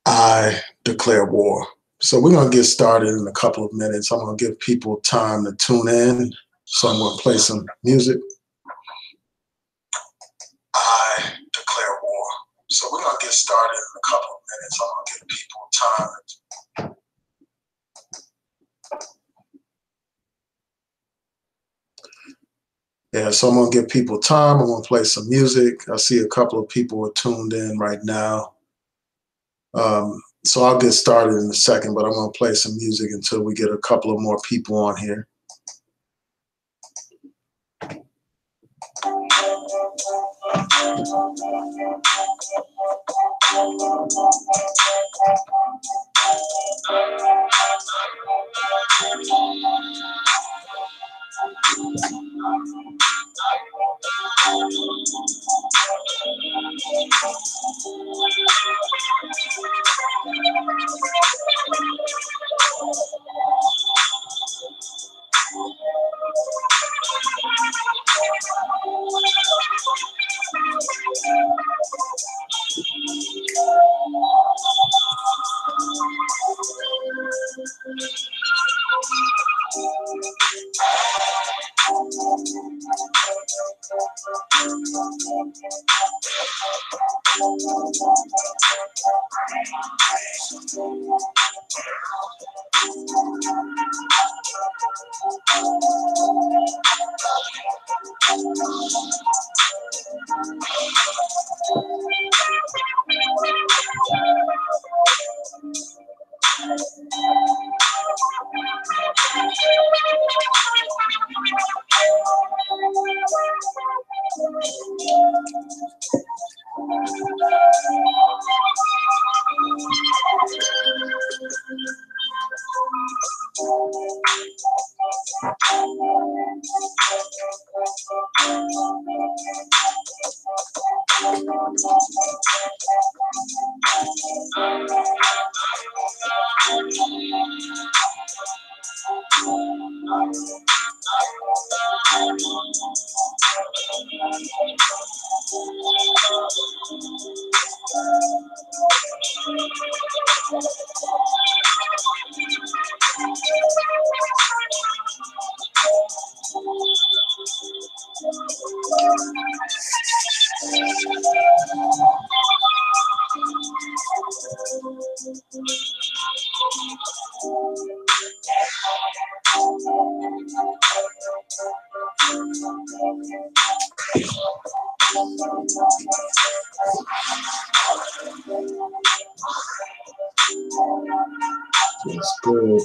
I declare war. So we're going to get started in a couple of minutes. I'm going to give people time to tune in. So I'm going to play some music. I declare war. So we're going to get started in a couple of minutes. I'm going to give people time. Yeah, so I'm going to give people time. I'm going to play some music. I see a couple of people are tuned in right now. So I'll get started in a second, but I'm going to play some music until we get a couple of more people on here. That's good.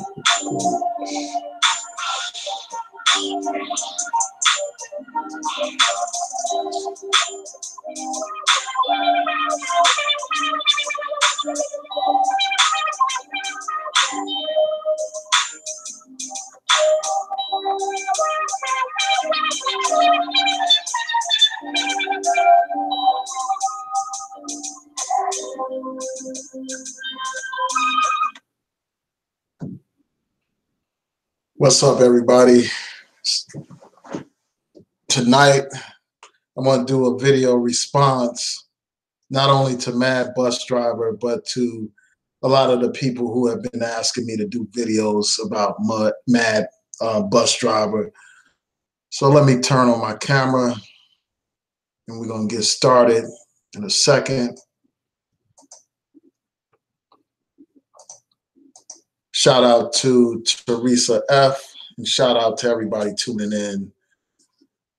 What's up, everybody? Tonight, I'm going to do a video response, not only to Mad Bus Driver, but to a lot of the people who have been asking me to do videos about Mad Bus Driver. So let me turn on my camera, and we're going to get started in a second. Shout out to Teresa F, and shout out to everybody tuning in.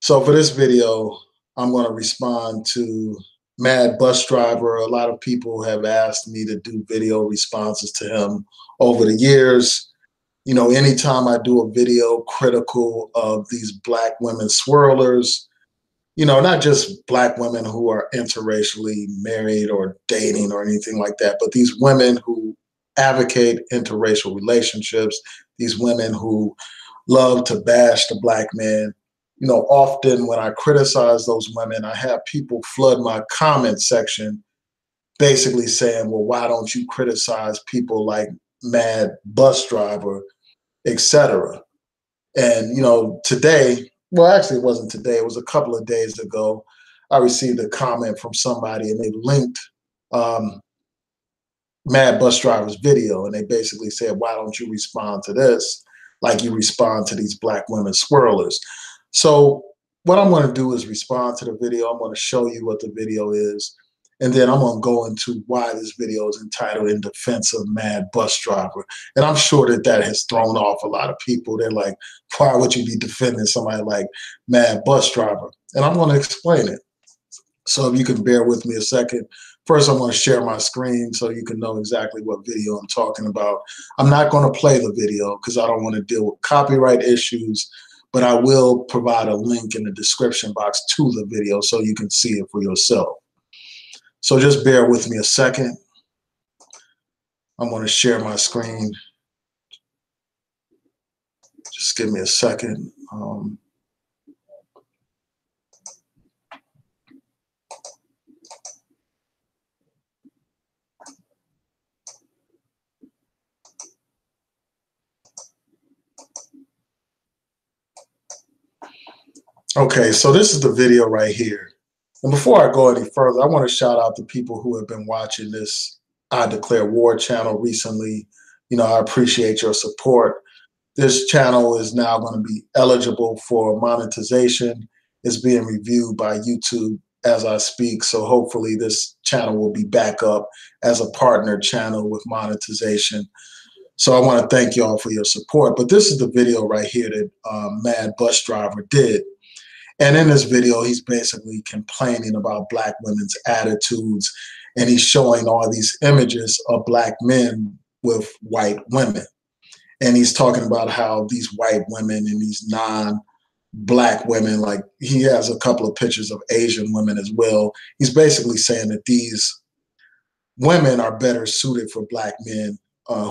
So for this video, I'm going to respond to Mad Bus Driver. A lot of people have asked me to do video responses to him over the years. You know, anytime I do a video critical of these Black women swirlers, you know, not just Black women who are interracially married or dating or anything like that, but these women who advocate interracial relationships, these women who love to bash the Black man. You know, often when I criticize those women, I have people flood my comment section basically saying, well, why don't you criticize people like Mad Bus Driver, etc. And, you know, today, well, actually it wasn't today, it was a couple of days ago, I received a comment from somebody, and they linked Mad Bus Driver's video, and they basically said, why don't you respond to this like you respond to these black women swirlers? So what I'm going to do is respond to the video. I'm going to show you what the video is, and then I'm going to go into why this video is entitled In Defense of Mad Bus Driver. And I'm sure that that has thrown off a lot of people. They're like, why would you be defending somebody like Mad Bus Driver? And I'm going to explain it. So if you can bear with me a second. First, I'm going to share my screen so you can know exactly what video I'm talking about. I'm not going to play the video because I don't want to deal with copyright issues, but I will provide a link in the description box to the video so you can see it for yourself. So just bear with me a second. I'm going to share my screen. Just give me a second. Okay, so this is the video right here. And before I go any further, I want to shout out the people who have been watching this I Declare War channel recently. You know, I appreciate your support. This channel is now going to be eligible for monetization. It's being reviewed by YouTube as I speak. So hopefully this channel will be back up as a partner channel with monetization. So I want to thank y'all for your support. But this is the video right here that Mad Bus Driver did. And in this video, he's basically complaining about black women's attitudes, and he's showing all these images of black men with white women. And he's talking about how these white women and these non-black women, like he has a couple of pictures of Asian women as well. He's basically saying that these women are better suited for black men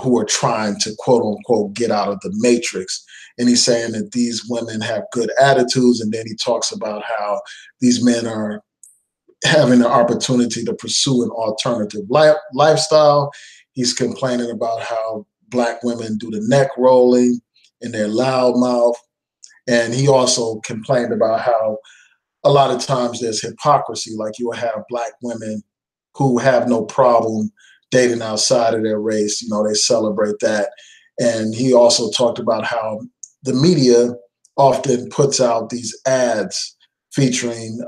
who are trying to, quote unquote, get out of the matrix. And he's saying that these women have good attitudes. And then he talks about how these men are having the opportunity to pursue an alternative lifestyle. He's complaining about how black women do the neck rolling and their loud mouth. And he also complained about how a lot of times there's hypocrisy, like you will have black women who have no problem dating outside of their race. You know, they celebrate that. And he also talked about how the media often puts out these ads featuring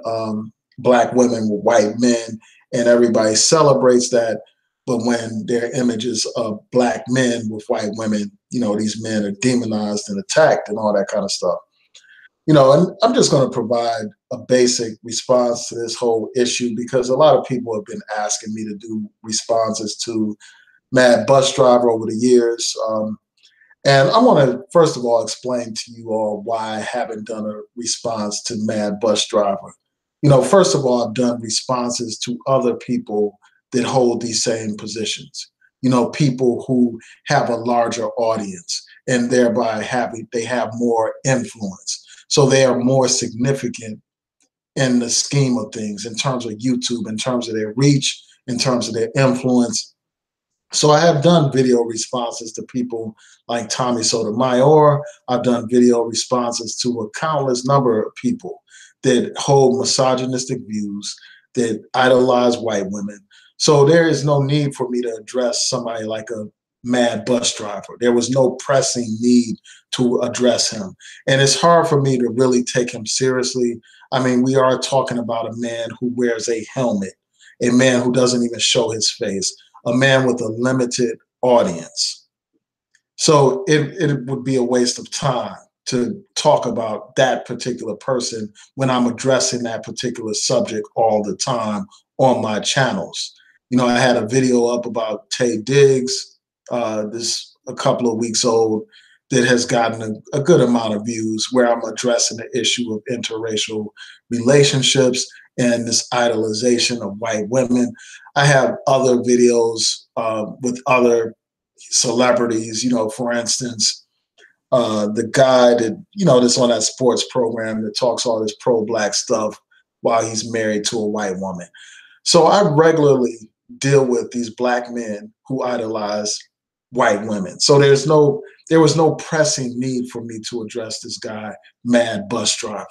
black women with white men, and everybody celebrates that. But when there are images of black men with white women, you know, these men are demonized and attacked and all that kind of stuff. You know, and I'm just going to provide a basic response to this whole issue because a lot of people have been asking me to do responses to Mad Bus Driver over the years. And I want to, first of all, explain to you all why I haven't done a response to Mad Bus Driver. You know, first of all, I've done responses to other people that hold these same positions. You know, people who have a larger audience and thereby they have more influence. So they are more significant in the scheme of things in terms of YouTube, in terms of their reach, in terms of their influence. So I have done video responses to people like Tommy Sotomayor. I've done video responses to a countless number of people that hold misogynistic views, that idolize white women. So there is no need for me to address somebody like a Mad Bus Driver. There was no pressing need to address him. And it's hard for me to really take him seriously. I mean, we are talking about a man who wears a helmet, a man who doesn't even show his face, a man with a limited audience. So it would be a waste of time to talk about that particular person when I'm addressing that particular subject all the time on my channels. You know, I had a video up about Tay Diggs, this a couple of weeks old, that has gotten a good amount of views, where I'm addressing the issue of interracial relationships and this idolization of white women. I have other videos with other celebrities, you know, for instance, the guy that, you know, that's on that sports program that talks all this pro-black stuff while he's married to a white woman. So I regularly deal with these black men who idolize white women. So there was no pressing need for me to address this guy, Mad Bus Driver.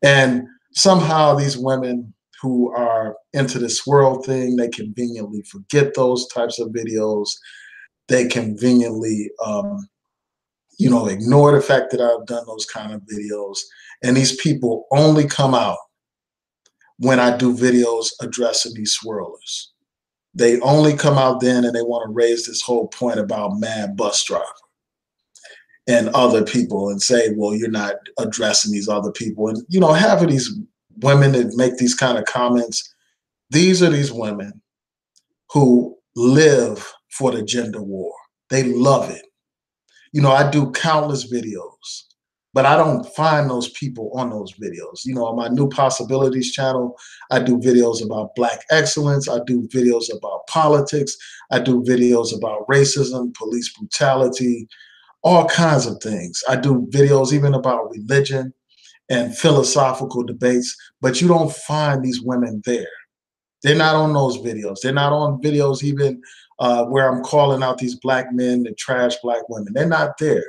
And somehow these women who are into this swirl thing, they conveniently forget those types of videos. They conveniently, ignore the fact that I've done those kind of videos. And these people only come out when I do videos addressing these swirlers. They only come out then, and they want to raise this whole point about MadBusDriver and other people and say, well, you're not addressing these other people. And, half of these women that make these kind of comments, these are these women who live for the gender war. They love it. I do countless videos, but I don't find those people on those videos. On my New Possibilities channel, I do videos about Black excellence. I do videos about politics. I do videos about racism, police brutality, all kinds of things. I do videos even about religion and philosophical debates, but you don't find these women there. They're not on those videos. They're not on videos even where I'm calling out these Black men that trash Black women. They're not there.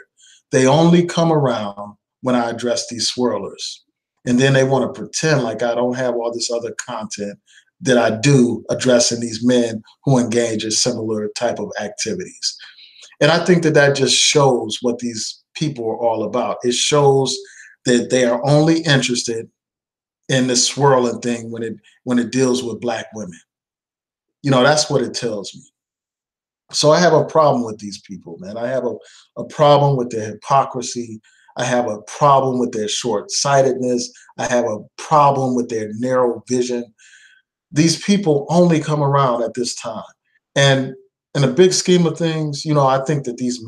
They only come around when I address these swirlers. And then they want to pretend like I don't have all this other content that I do addressing these men who engage in similar type of activities. And I think that that just shows what these people are all about. It shows that they are only interested in the swirling thing when it deals with Black women. That's what it tells me. So I have a problem with these people, man. I have a problem with their hypocrisy. I have a problem with their short-sightedness. I have a problem with their narrow vision. These people only come around at this time. And in the big scheme of things, I think that these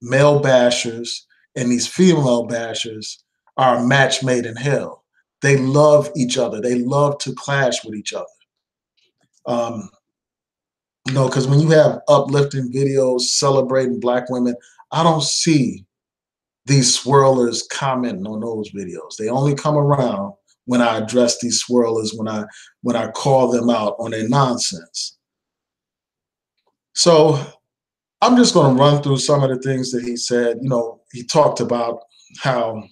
male bashers and these female bashers are a match made in hell. They love each other. They love to clash with each other. Because when you have uplifting videos celebrating Black women, I don't see these swirlers commenting on those videos. They only come around when I address these swirlers, when I call them out on their nonsense. So I'm just going to run through some of the things that he said. He talked about how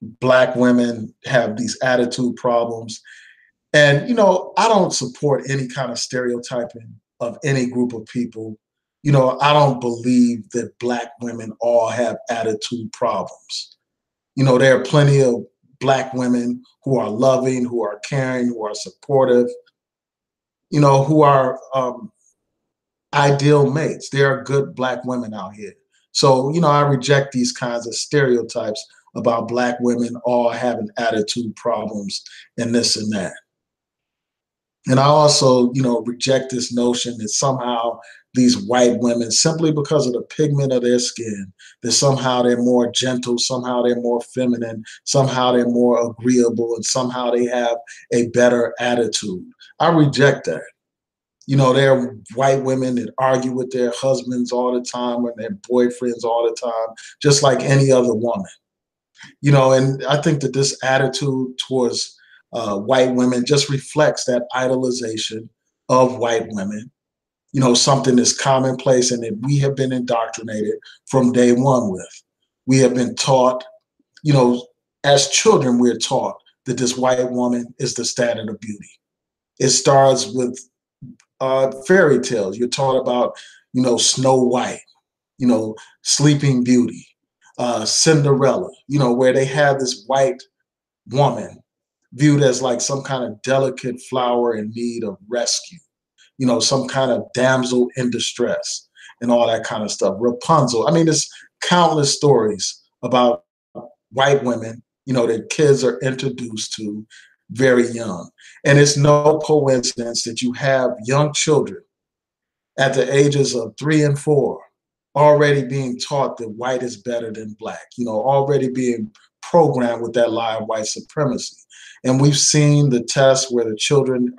Black women have these attitude problems. And, I don't support any kind of stereotyping of any group of people. I don't believe that Black women all have attitude problems. There are plenty of Black women who are loving, who are caring, who are supportive, who are ideal mates. There are good Black women out here. So, I reject these kinds of stereotypes about Black women all having attitude problems and this and that. And I also, reject this notion that somehow these white women, simply because of the pigment of their skin, that somehow they're more gentle, somehow they're more feminine, somehow they're more agreeable, and somehow they have a better attitude. I reject that. There are white women that argue with their husbands all the time and their boyfriends all the time, just like any other woman. And I think that this attitude towards white women just reflects that idolization of white women, something that's commonplace and that we have been indoctrinated from day one with. We have been taught, as children, we're taught that this white woman is the standard of beauty. It starts with fairy tales. You're taught about, Snow White, Sleeping Beauty, Cinderella, where they have this white woman viewed as like some kind of delicate flower in need of rescue, some kind of damsel in distress and all that kind of stuff. Rapunzel. I mean, there's countless stories about white women, that kids are introduced to very young. And it's no coincidence that you have young children at the ages of 3 and 4 already being taught that white is better than Black, already being programmed with that lie of white supremacy. And we've seen the tests where the children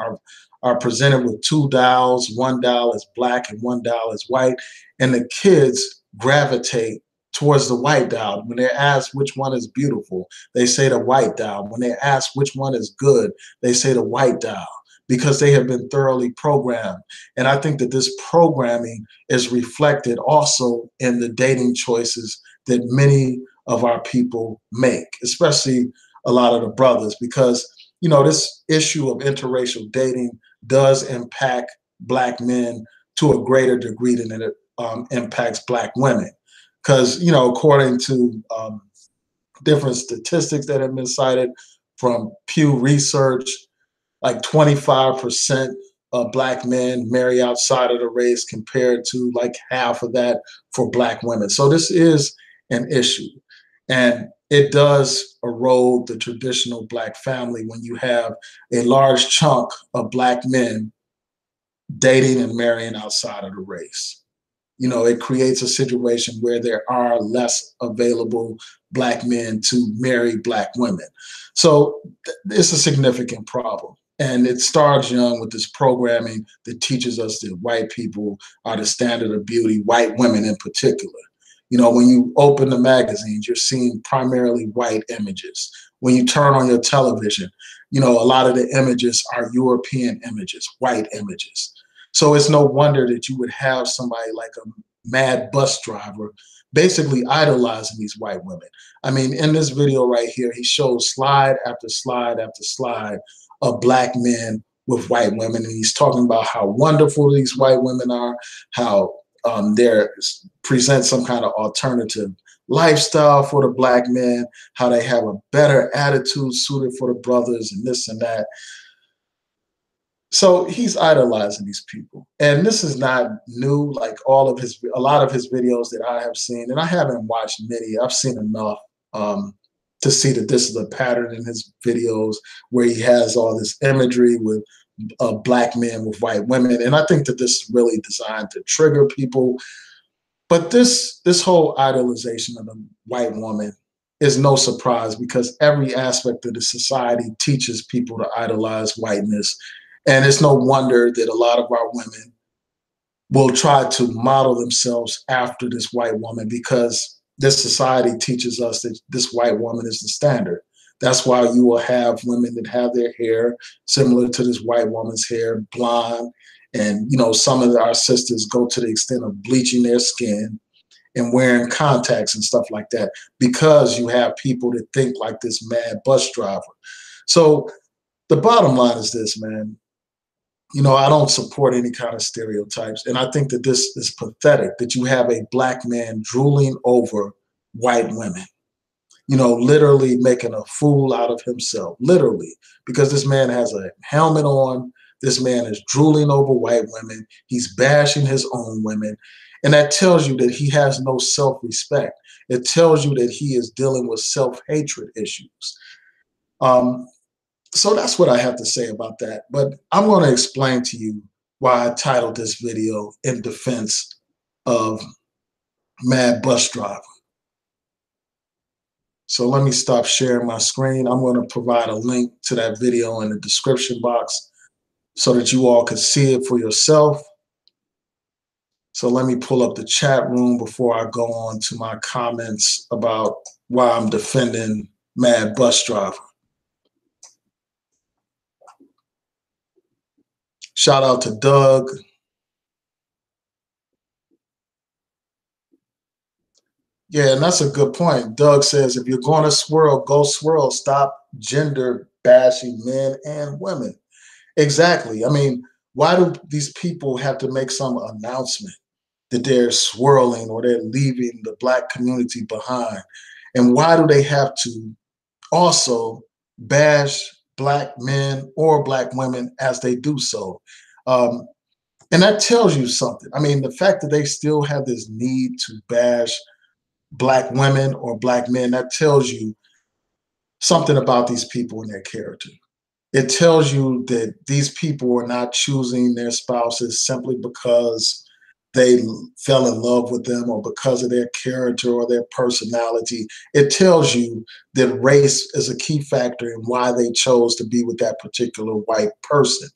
are presented with 2 dials. 1 dial is Black and 1 dial is white. And the kids gravitate towards the white dial. When they're asked which one is beautiful, they say the white dial. When they're asked which one is good, they say the white dial, because they have been thoroughly programmed. And I think that this programming is reflected also in the dating choices that many of our people make, especially a lot of the brothers, because this issue of interracial dating does impact Black men to a greater degree than it impacts Black women. Because, according to different statistics that have been cited from Pew Research, like 25% of Black men marry outside of the race compared to like half of that for Black women. So this is an issue. And it does erode the traditional Black family when you have a large chunk of Black men dating and marrying outside of the race. It creates a situation where there are less available Black men to marry Black women. So it's a significant problem. And it starts young with this programming that teaches us that white people are the standard of beauty, white women in particular. When you open the magazines, you're seeing primarily white images. When you turn on your television, a lot of the images are European images, white images. So it's no wonder that you would have somebody like a mad bus driver basically idolizing these white women. I mean, in this video right here, he shows slide after slide after slide of Black men with white women. And he's talking about how wonderful these white women are, how they present some kind of alternative lifestyle for the Black men, how they have a better attitude suited for the brothers and this and that. So he's idolizing these people. And this is not new, like a lot of his videos that I have seen, and I haven't watched many, I've seen enough to see that this is a pattern in his videos where he has all this imagery with Black men with white women. And I think that this is really designed to trigger people. But this whole idolization of the white woman is no surprise, because every aspect of the society teaches people to idolize whiteness. And it's no wonder that a lot of our women will try to model themselves after this white woman, because this society teaches us that this white woman is the standard. That's why you will have women that have their hair similar to this white woman's hair, blonde. And, some of our sisters go to the extent of bleaching their skin and wearing contacts and stuff like that, because you have people that think like this mad bus driver. So the bottom line is this, man. I don't support any kind of stereotypes. And I think that this is pathetic, that you have a Black man drooling over white women, literally making a fool out of himself, literally, because this man has a helmet on. This man is drooling over white women. He's bashing his own women. And that tells you that he has no self-respect. It tells you that he is dealing with self-hatred issues. So that's what I have to say about that. But I'm going to explain to you why I titled this video In Defense of MadBusDriver. So let me stop sharing my screen. I'm going to provide a link to that video in the description box so that you all can see it for yourself. So let me pull up the chat room before I go on to my comments about why I'm defending MadBusDriver. Shout out to Doug. Yeah, and that's a good point. Doug says, if you're going to swirl, go swirl. Stop gender bashing men and women. Exactly. I mean, why do these people have to make some announcement that they're swirling or they're leaving the Black community behind? And why do they have to also bash Black men or Black women as they do so? And that tells you something. I mean, the fact that they still have this need to bash Black women or Black men, that tells you something about these people and their character. It tells you that these people are not choosing their spouses simply because they fell in love with them or because of their character or their personality. It tells you that race is a key factor in why they chose to be with that particular white person.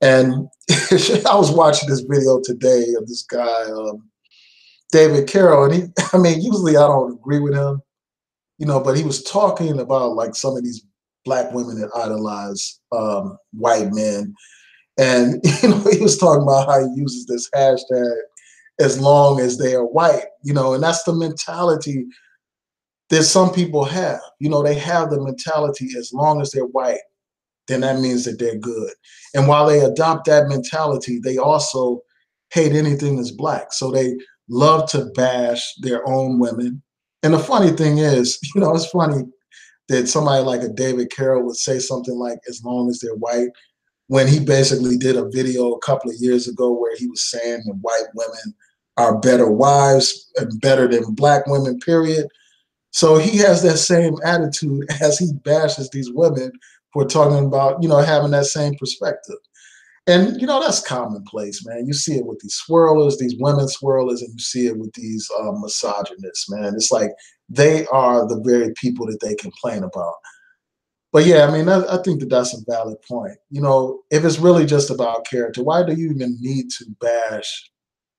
And I was watching this video today of this guy, David Carroll, and usually I don't agree with him, but he was talking about like some of these Black women that idolize white men. And, he was talking about how he uses this hashtag, as long as they are white, and that's the mentality that some people have. They have the mentality, as long as they're white, then that means that they're good. And while they adopt that mentality, they also hate anything that's black. So they love to bash their own women. And the funny thing is, it's funny that somebody like a David Carroll would say something like, as long as they're white, when he basically did a video a couple of years ago where he was saying that white women are better wives and better than black women, period. So he has that same attitude as he bashes these women for talking about, having that same perspective. And, that's commonplace, man. You see it with these swirlers, these women swirlers, and you see it with these misogynists, man. It's like they are the very people that they complain about. But yeah, I mean, I think that that's a valid point. If it's really just about character, why do you even need to bash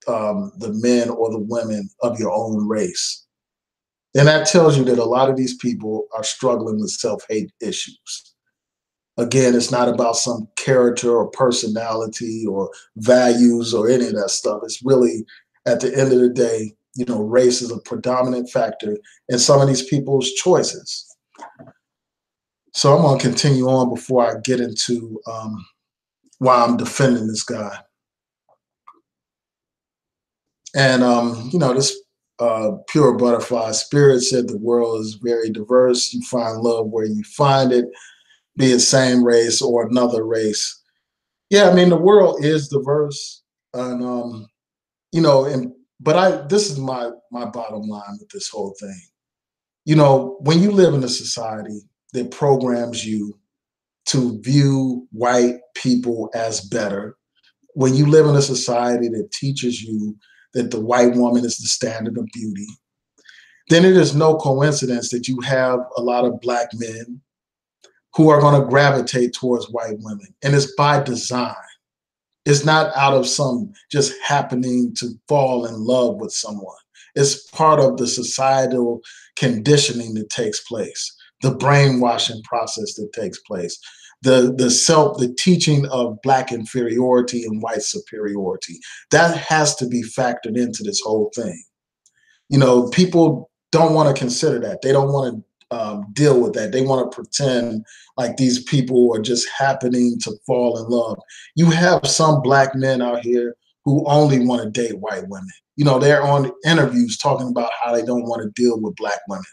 the men or the women of your own race? And that tells you that a lot of these people are struggling with self-hate issues. Again, it's not about some character or personality or values or any of that stuff. It's really, at the end of the day, race is a predominant factor in some of these people's choices. So I'm going to continue on before I get into why I'm defending this guy. And, this Pure Butterfly Spirit said the world is very diverse. You find love where you find it, be it same race or another race. Yeah, I mean, the world is diverse. And, this is my bottom line with this whole thing. When you live in a society that programs you to view white people as better, when you live in a society that teaches you that the white woman is the standard of beauty, then it is no coincidence that you have a lot of black men who are going to gravitate towards white women. And it's by design. It's not out of some just happening to fall in love with someone. It's part of the societal conditioning that takes place, the brainwashing process that takes place, the teaching of black inferiority and white superiority. That has to be factored into this whole thing. People don't want to consider that. They don't want to deal with that. They want to pretend like these people are just happening to fall in love. You have some black men out here who only want to date white women. They're on interviews talking about how they don't want to deal with black women.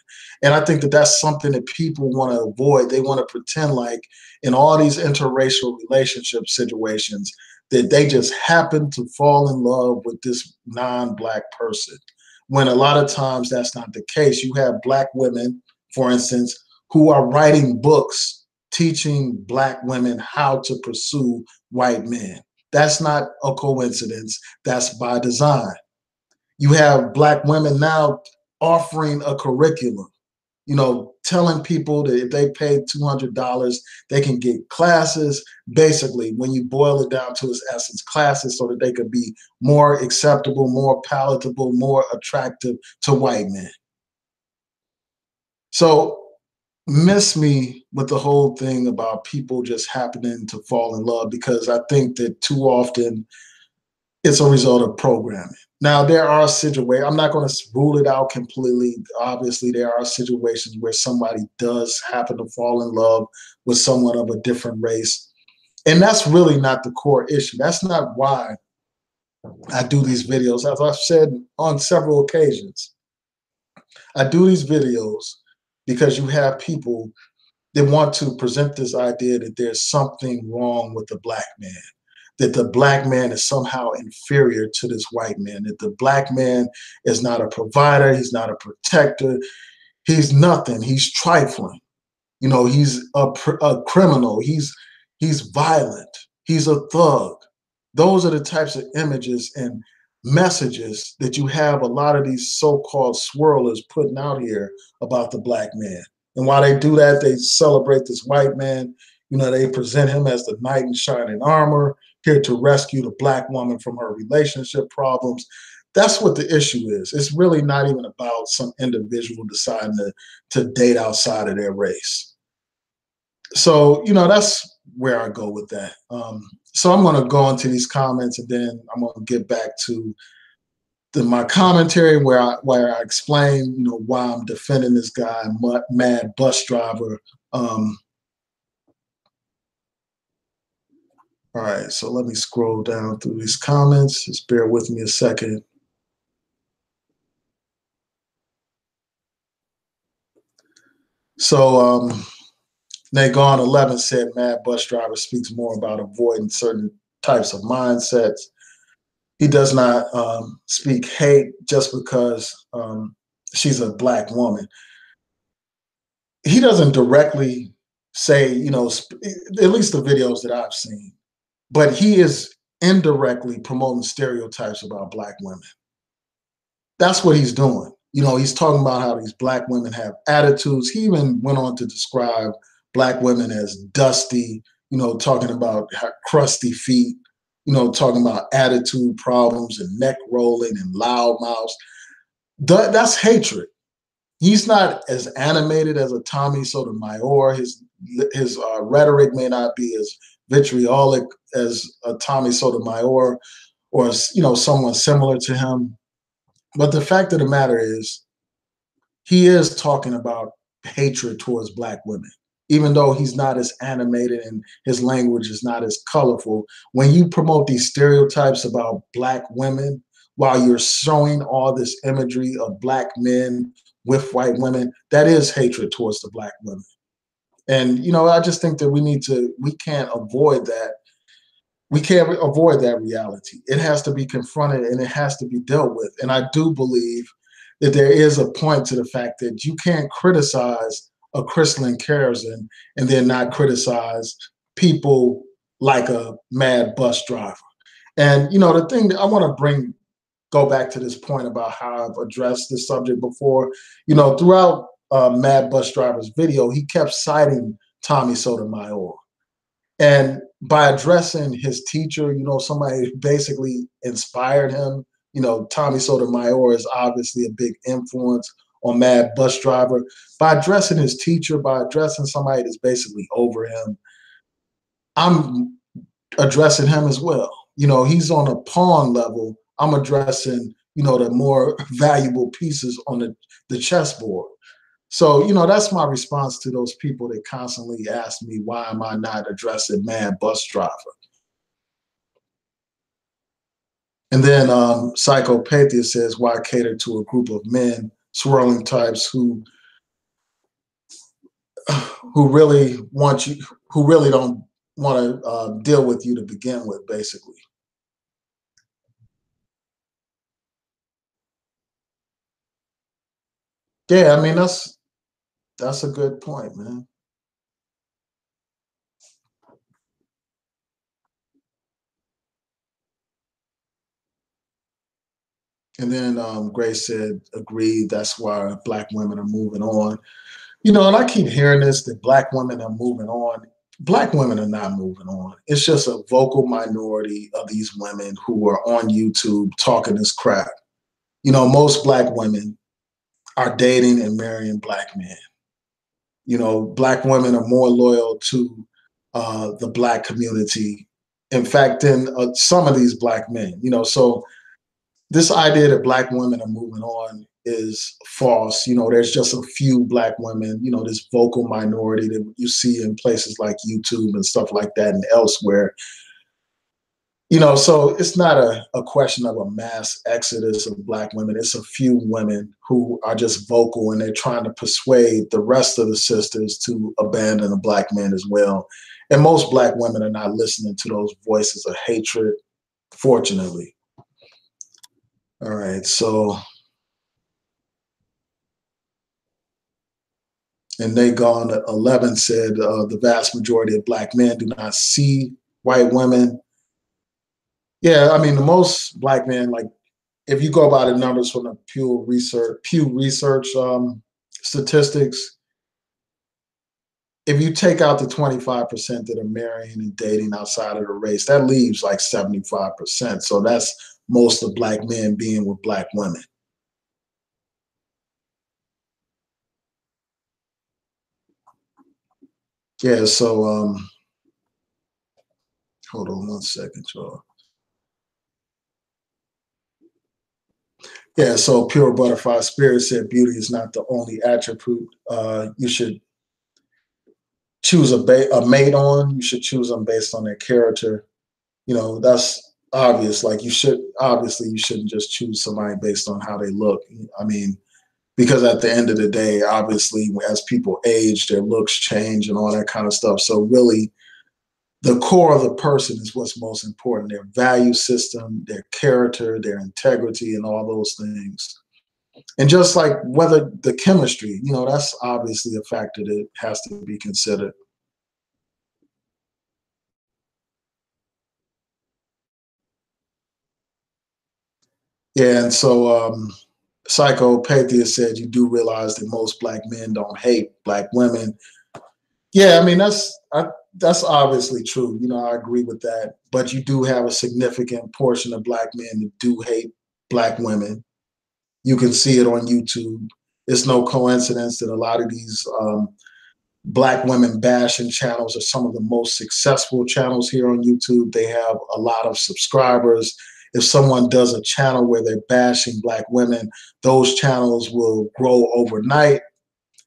And I think that that's something that people want to avoid. They want to pretend like in all these interracial relationship situations that they just happen to fall in love with this non-black person, when a lot of times that's not the case. You have black women, for instance, who are writing books teaching black women how to pursue white men. That's not a coincidence. That's by design. You have black women now offering a curriculum, telling people that if they pay $200, they can get classes. Basically, when you boil it down to its essence, classes so that they could be more acceptable, more palatable, more attractive to white men. So miss me with the whole thing about people just happening to fall in love, because I think that too often it's a result of programming. Now, there are situations, I'm not going to rule it out completely. Obviously, there are situations where somebody does happen to fall in love with someone of a different race. And that's really not the core issue. That's not why I do these videos. As I've said on several occasions, I do these videos because you have people that want to present this idea that there's something wrong with the black man, that the black man is somehow inferior to this white man, that the black man is not a provider, he's not a protector, he's nothing, he's trifling. He's a criminal, he's violent, he's a thug. Those are the types of images and messages that you have a lot of these so-called swirlers putting out here about the black man. And while they do that, they celebrate this white man. They present him as the knight in shining armor, here to rescue the black woman from her relationship problems. That's what the issue is. It's really not even about some individual deciding to date outside of their race. So, that's where I go with that. So I'm going to go into these comments, and then I'm going to get back to my commentary where I explain, why I'm defending this guy, Mad Bus Driver. All right, so let me scroll down through these comments. Just bear with me a second. So Nagon 11 said Mad Bus Driver speaks more about avoiding certain types of mindsets. He does not speak hate just because she's a black woman. He doesn't directly say, you know, at least the videos that I've seen, but he is indirectly promoting stereotypes about black women. That's what he's doing. You know, he's talking about how these black women have attitudes. He even went on to describe black women as dusty, you know, talking about crusty feet, you know, talking about attitude problems and neck rolling and loud mouths. That's hatred. He's not as animated as a Tommy Sotomayor. His rhetoric may not be as vitriolic as a Tommy Sotomayor or, you know, someone similar to him. But the fact of the matter is, he is talking about hatred towards black women, even though he's not as animated and his language is not as colorful. When you promote these stereotypes about black women while you're showing all this imagery of black men with white women, that is hatred towards the black women. And, you know, I just think that we can't avoid that. We can't avoid that reality. It has to be confronted and it has to be dealt with. And I do believe that there is a point to the fact that you can't criticize a crystalline kerosene and then not criticize people like a mad bus driver. And, you know, the thing that I want to go back to this point about how I've addressed this subject before. You know, throughout Mad Bus Driver's video, he kept citing Tommy Sotomayor. And by addressing his teacher, you know, somebody who basically inspired him, you know, Tommy Sotomayor is obviously a big influence on Mad Bus Driver. By addressing his teacher, by addressing somebody that's basically over him, I'm addressing him as well. You know, he's on a pawn level. I'm addressing, you know, the more valuable pieces on the chessboard. So, you know, that's my response to those people that constantly ask me, why am I not addressing Mad Bus Driver? And then Psychopathia says, why cater to a group of men, swirling types who really want you, who really don't want to deal with you to begin with, basically. Yeah, I mean, that's a good point, man. And then Grace said, agreed, that's why black women are moving on. You know, and I keep hearing this, that black women are moving on. Black women are not moving on. It's just a vocal minority of these women who are on YouTube talking this crap. You know, most black women are dating and marrying black men. You know, black women are more loyal to the black community. In fact, than some of these black men, you know, so this idea that black women are moving on is false. You know, there's just a few black women, you know, this vocal minority that you see in places like YouTube and stuff like that and elsewhere. You know, so it's not a question of a mass exodus of black women. It's a few women who are just vocal and they're trying to persuade the rest of the sisters to abandon the black man as well. And most black women are not listening to those voices of hatred, fortunately. All right, so and they gone 11 said the vast majority of black men do not see white women. Yeah, I mean the most black men, like if you go by the numbers from the Pew Research statistics, if you take out the 25% that are marrying and dating outside of the race, that leaves like 75%. So that's most of black men being with black women. Yeah, so hold on one second, y'all. Yeah, so Pure Butterfly Spirit said beauty is not the only attribute you should choose a mate on. You should choose them based on their character. That's obvious. Like you shouldn't just choose somebody based on how they look. I mean, because at the end of the day, obviously, as people age, their looks change and all that kind of stuff. So really, the core of the person is what's most important, their value system, their character, their integrity, and all those things. And just like whether the chemistry, that's obviously a factor that has to be considered. Yeah, and so Psychopathia said, you do realize that most black men don't hate black women. Yeah, I mean, that's obviously true. I agree with that. But you do have a significant portion of black men that do hate black women. You can see it on YouTube. It's no coincidence that a lot of these black women bashing channels are some of the most successful channels here on YouTube. They have a lot of subscribers. If someone does a channel where they're bashing black women, those channels will grow overnight.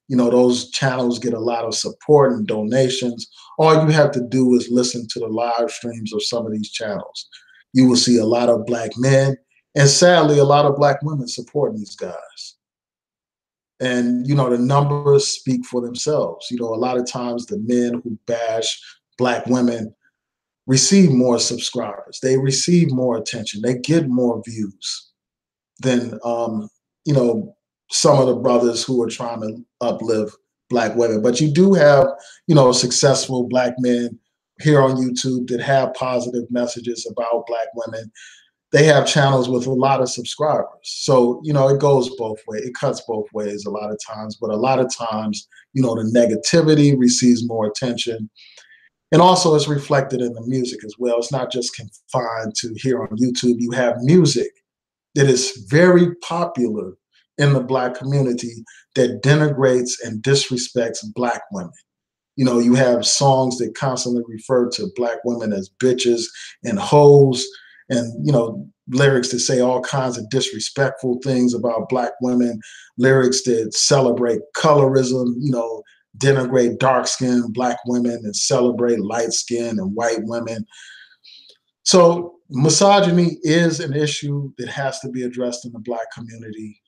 Those channels get a lot of support and donations. All you have to do is listen to the live streams of some of these channels. You will see a lot of black men and sadly a lot of black women supporting these guys. And, the numbers speak for themselves. A lot of times the men who bash black women receive more subscribers. They receive more attention. They get more views than, some of the brothers who are trying to uplift black women. But you do have, successful black men here on YouTube that have positive messages about black women. They have channels with a lot of subscribers. So, it goes both ways. It cuts both ways a lot of times. But a lot of times, the negativity receives more attention. And also it's reflected in the music as well. It's not just confined to here on YouTube. You have music that is very popular in the black community that denigrates and disrespects black women. You have songs that constantly refer to black women as bitches and hoes, and lyrics that say all kinds of disrespectful things about black women, lyrics that celebrate colorism, denigrate dark-skinned black women and celebrate light-skinned and white women. So misogyny is an issue that has to be addressed in the black community.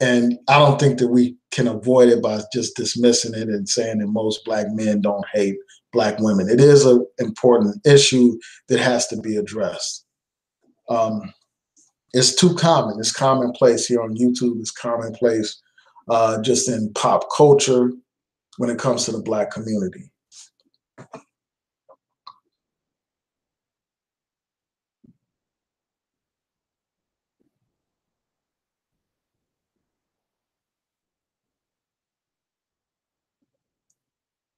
And I don't think that we can avoid it by just dismissing it and saying that most black men don't hate black women. It is an important issue that has to be addressed. It's too common. It's commonplace here on YouTube. It's commonplace just in pop culture when it comes to the black community.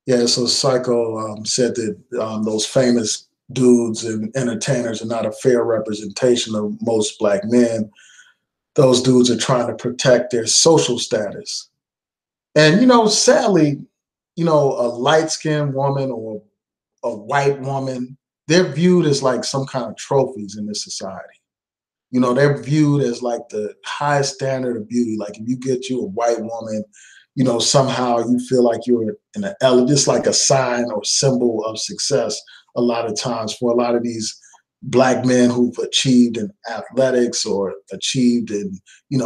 Yeah, so Psycho said that those famous dudes and entertainers are not a fair representation of most black men. Those dudes are trying to protect their social status. And, sadly, a light-skinned woman or a white woman, they're viewed as like some kind of trophies in this society. They're viewed as like the highest standard of beauty. Like if you get you a white woman, somehow you feel like you're in just like a sign or symbol of success a lot of times for a lot of these black men who've achieved in athletics or achieved in,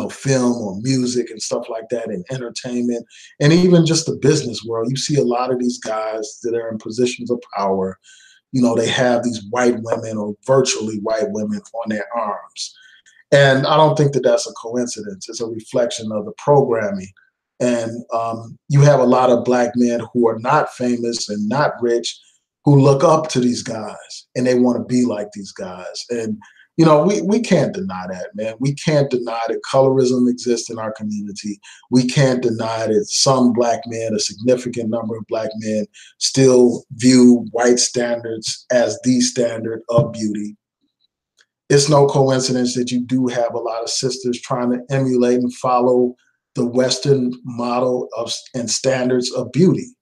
film or music and stuff like that, in entertainment, and even just the business world. You see a lot of these guys that are in positions of power. They have these white women or virtually white women on their arms. And I don't think that that's a coincidence. It's a reflection of the programming. And you have a lot of black men who are not famous and not rich who look up to these guys and they want to be like these guys. And, we can't deny that, man. We can't deny that colorism exists in our community. We can't deny that some black men, a significant number of black men, still view white standards as the standard of beauty. It's no coincidence that you do have a lot of sisters trying to emulate and follow the Western model of and standards of beauty.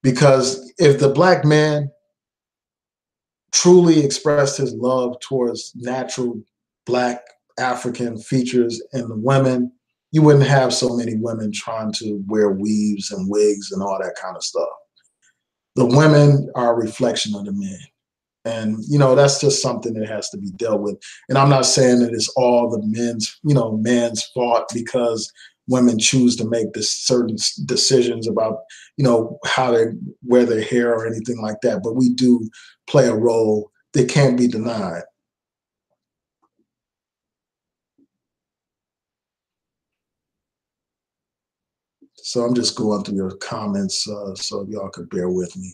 Because if the black man truly expressed his love towards natural black African features in the women, you wouldn't have so many women trying to wear weaves and wigs and all that kind of stuff. The women are a reflection of the men. And, that's just something that has to be dealt with. And I'm not saying that it's all the man's fault because women choose to make this certain decisions about, how they wear their hair or anything like that. But we do play a role that can't be denied. So I'm just going through your comments so y'all could bear with me.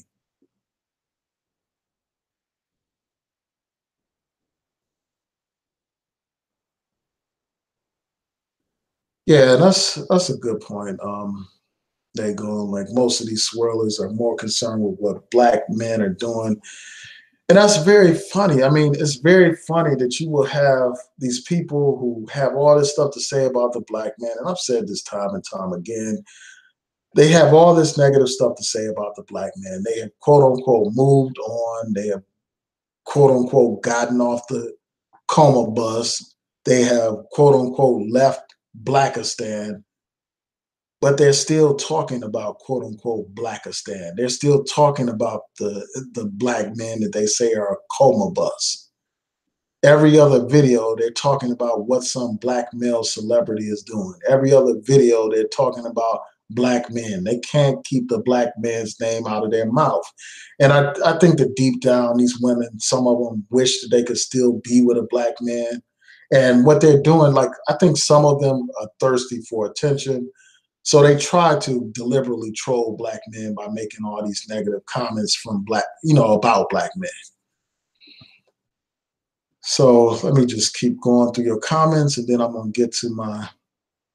Yeah, that's a good point. They go like most of these swirlers are more concerned with what black men are doing. And that's very funny. I mean, it's very funny that you will have these people who have all this stuff to say about the black man. And I've said this time and time again. They have all this negative stuff to say about the black man. They have quote unquote moved on. They have quote unquote gotten off the coma bus. They have quote unquote left Blackistan, but they're still talking about quote unquote Blackistan. They're still talking about the black men that they say are a coma bus. Every other video, they're talking about what some black male celebrity is doing. Every other video, they're talking about black men. They can't keep the black man's name out of their mouth. And I think that deep down, these women, some of them wish that they could still be with a black man. And what they're doing, like, I think some of them are thirsty for attention. So they try to deliberately troll black men by making all these negative comments from about black men. So let me just keep going through your comments, and then I'm going to get to my,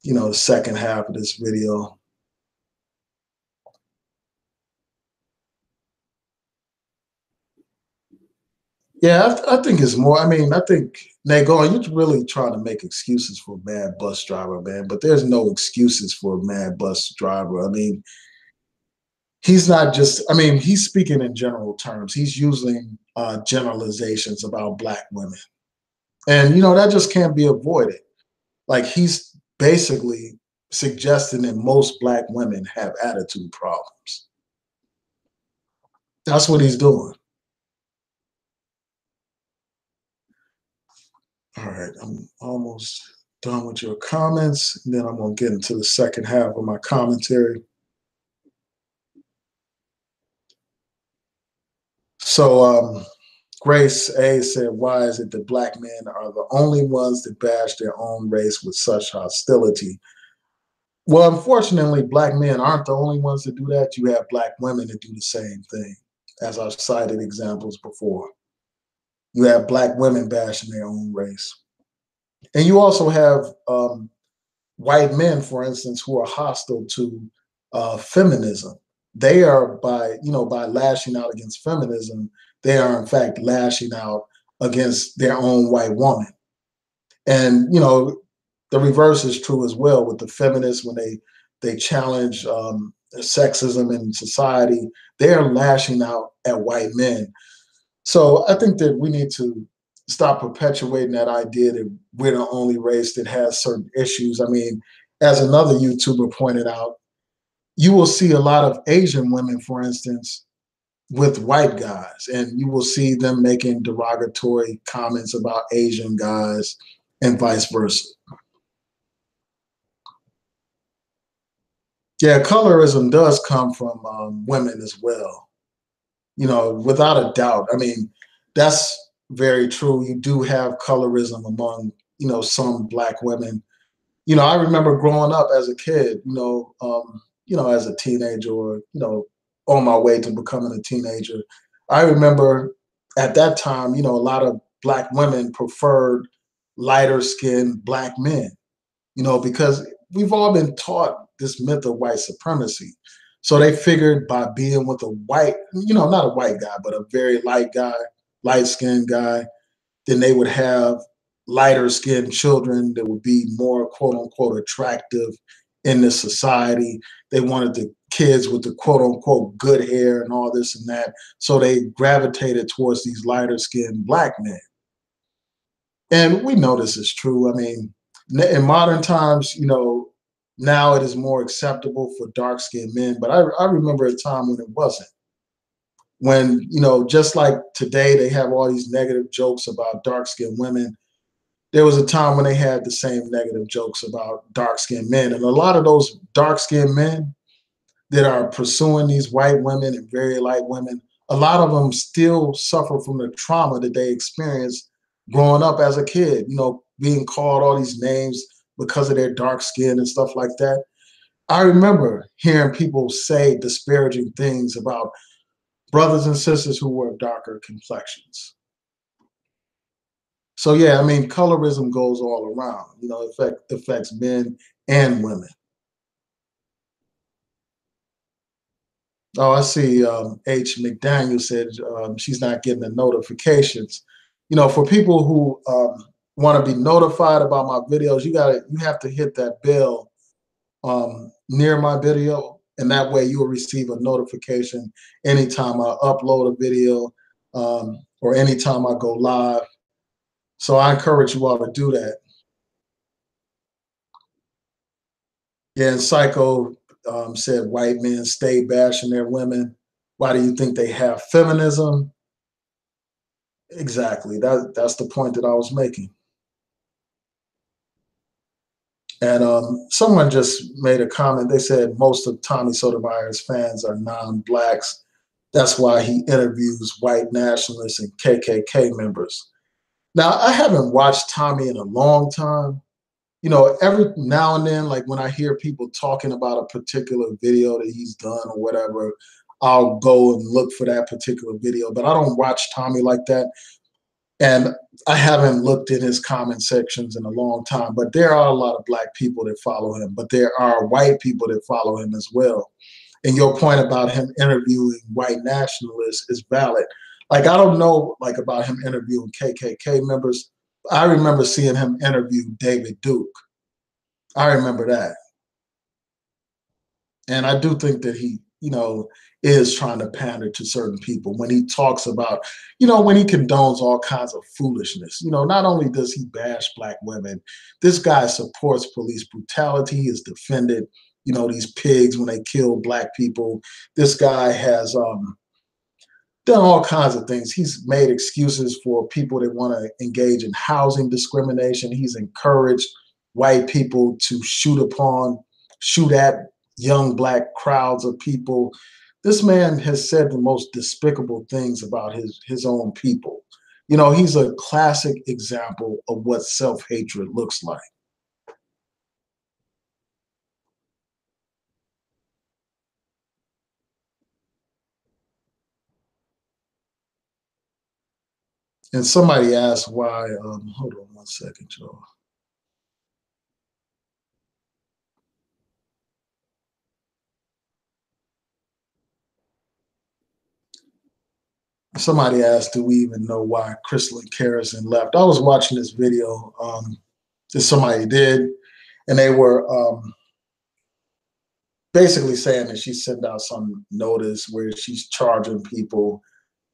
the second half of this video. Yeah, I think it's more. I mean, I think, Nagon, you're really trying to make excuses for MadBusDriver, man, but there's no excuses for MadBusDriver. I mean, he's not just, I mean, he's speaking in general terms. He's using generalizations about black women. And, that just can't be avoided. Like, he's basically suggesting that most black women have attitude problems. That's what he's doing. All right, I'm almost done with your comments. And then I'm going to get into the second half of my commentary. So, Grace A said, why is it that black men are the only ones that bash their own race with such hostility? Well, unfortunately, black men aren't the only ones that do that. You have black women that do the same thing, as I've cited examples before. You have black women bashing their own race. And you also have white men, for instance, who are hostile to feminism. They are by lashing out against feminism, they are in fact lashing out against their own white woman. And the reverse is true as well with the feminists when they challenge sexism in society. They are lashing out at white men. So I think that we need to stop perpetuating that idea that we're the only race that has certain issues. I mean, as another YouTuber pointed out, you will see a lot of Asian women, for instance, with white guys, and you will see them making derogatory comments about Asian guys and vice versa. Yeah, colorism does come from women as well. Without a doubt. I mean, that's very true. You do have colorism among, some black women. I remember growing up as a kid, as a teenager or, on my way to becoming a teenager. I remember at that time, a lot of black women preferred lighter skinned black men, because we've all been taught this myth of white supremacy. So they figured by being with a white, not a white guy, but a very light guy, light skinned guy, then they would have lighter skinned children that would be more quote unquote attractive in this society. They wanted the kids with the quote unquote good hair and all this and that. So they gravitated towards these lighter skinned black men. And we know this is true. I mean, in modern times, now it is more acceptable for dark skinned men, but I remember a time when it wasn't. when, you know, just like today, they have all these negative jokes about dark-skinned women. There was a time when they had the same negative jokes about dark-skinned men. And a lot of those dark-skinned men that are pursuing these white women and very light women, a lot of them still suffer from the trauma that they experienced growing up as a kid, you know, being called all these names because of their dark skin and stuff like that. I remember hearing people say disparaging things about brothers and sisters who were darker complexions. So yeah, I mean, colorism goes all around. You know, affects men and women. Oh, I see. H. McDaniel said she's not getting the notifications. You know, for people who want to be notified about my videos, you have to hit that bell near my video, and that way you will receive a notification anytime I upload a video or anytime I go live. So I encourage you all to do that. Yeah, and Psycho said white men stay bashing their women. Why do you think they have feminism? Exactly. That's the point that I was making. And someone just made a comment. They said most of Tommy Sotomayor's fans are non-blacks. That's why he interviews white nationalists and KKK members. Now, I haven't watched Tommy in a long time. You know, every now and then, like when I hear people talking about a particular video that he's done or whatever, I'll go and look for that particular video. But I don't watch Tommy like that. And I haven't looked in his comment sections in a long time, but there are a lot of black people that follow him, but there are white people that follow him as well. And your point about him interviewing white nationalists is valid. Like, I don't know, like, about him interviewing KKK members. I remember seeing him interview David Duke. I remember that. And I do think that he, you know, is trying to pander to certain people when he talks about, you know, when he condones all kinds of foolishness. You know, not only does he bash black women, this guy supports police brutality. He has defended, you know, these pigs when they kill black people. This guy has done all kinds of things. He's made excuses for people that want to engage in housing discrimination. He's encouraged white people to shoot at young black crowds of people. This man has said the most despicable things about his own people. You know, he's a classic example of what self-hatred looks like. And somebody asked why, hold on one second, Joe. Somebody asked, do we even know why Crystalline Carrison left? I was watching this video that somebody did, and they were basically saying that she sent out some notice where she's charging people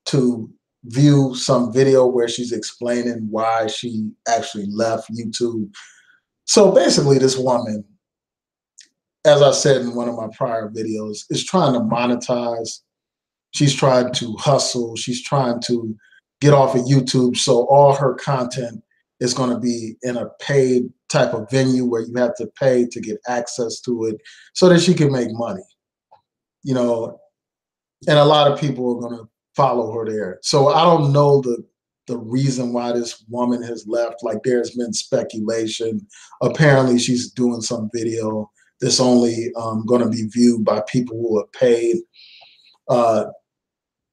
to view some video where she's explaining why she actually left YouTube. So basically, this woman, as I said in one of my prior videos, is trying to monetize. She's trying to hustle. She's trying to get off of YouTube. So all her content is going to be in a paid type of venue where you have to pay to get access to it so that she can make money, you know, and a lot of people are going to follow her there. So I don't know the reason why this woman has left. Like, there's been speculation. Apparently she's doing some video that's only going to be viewed by people who are paid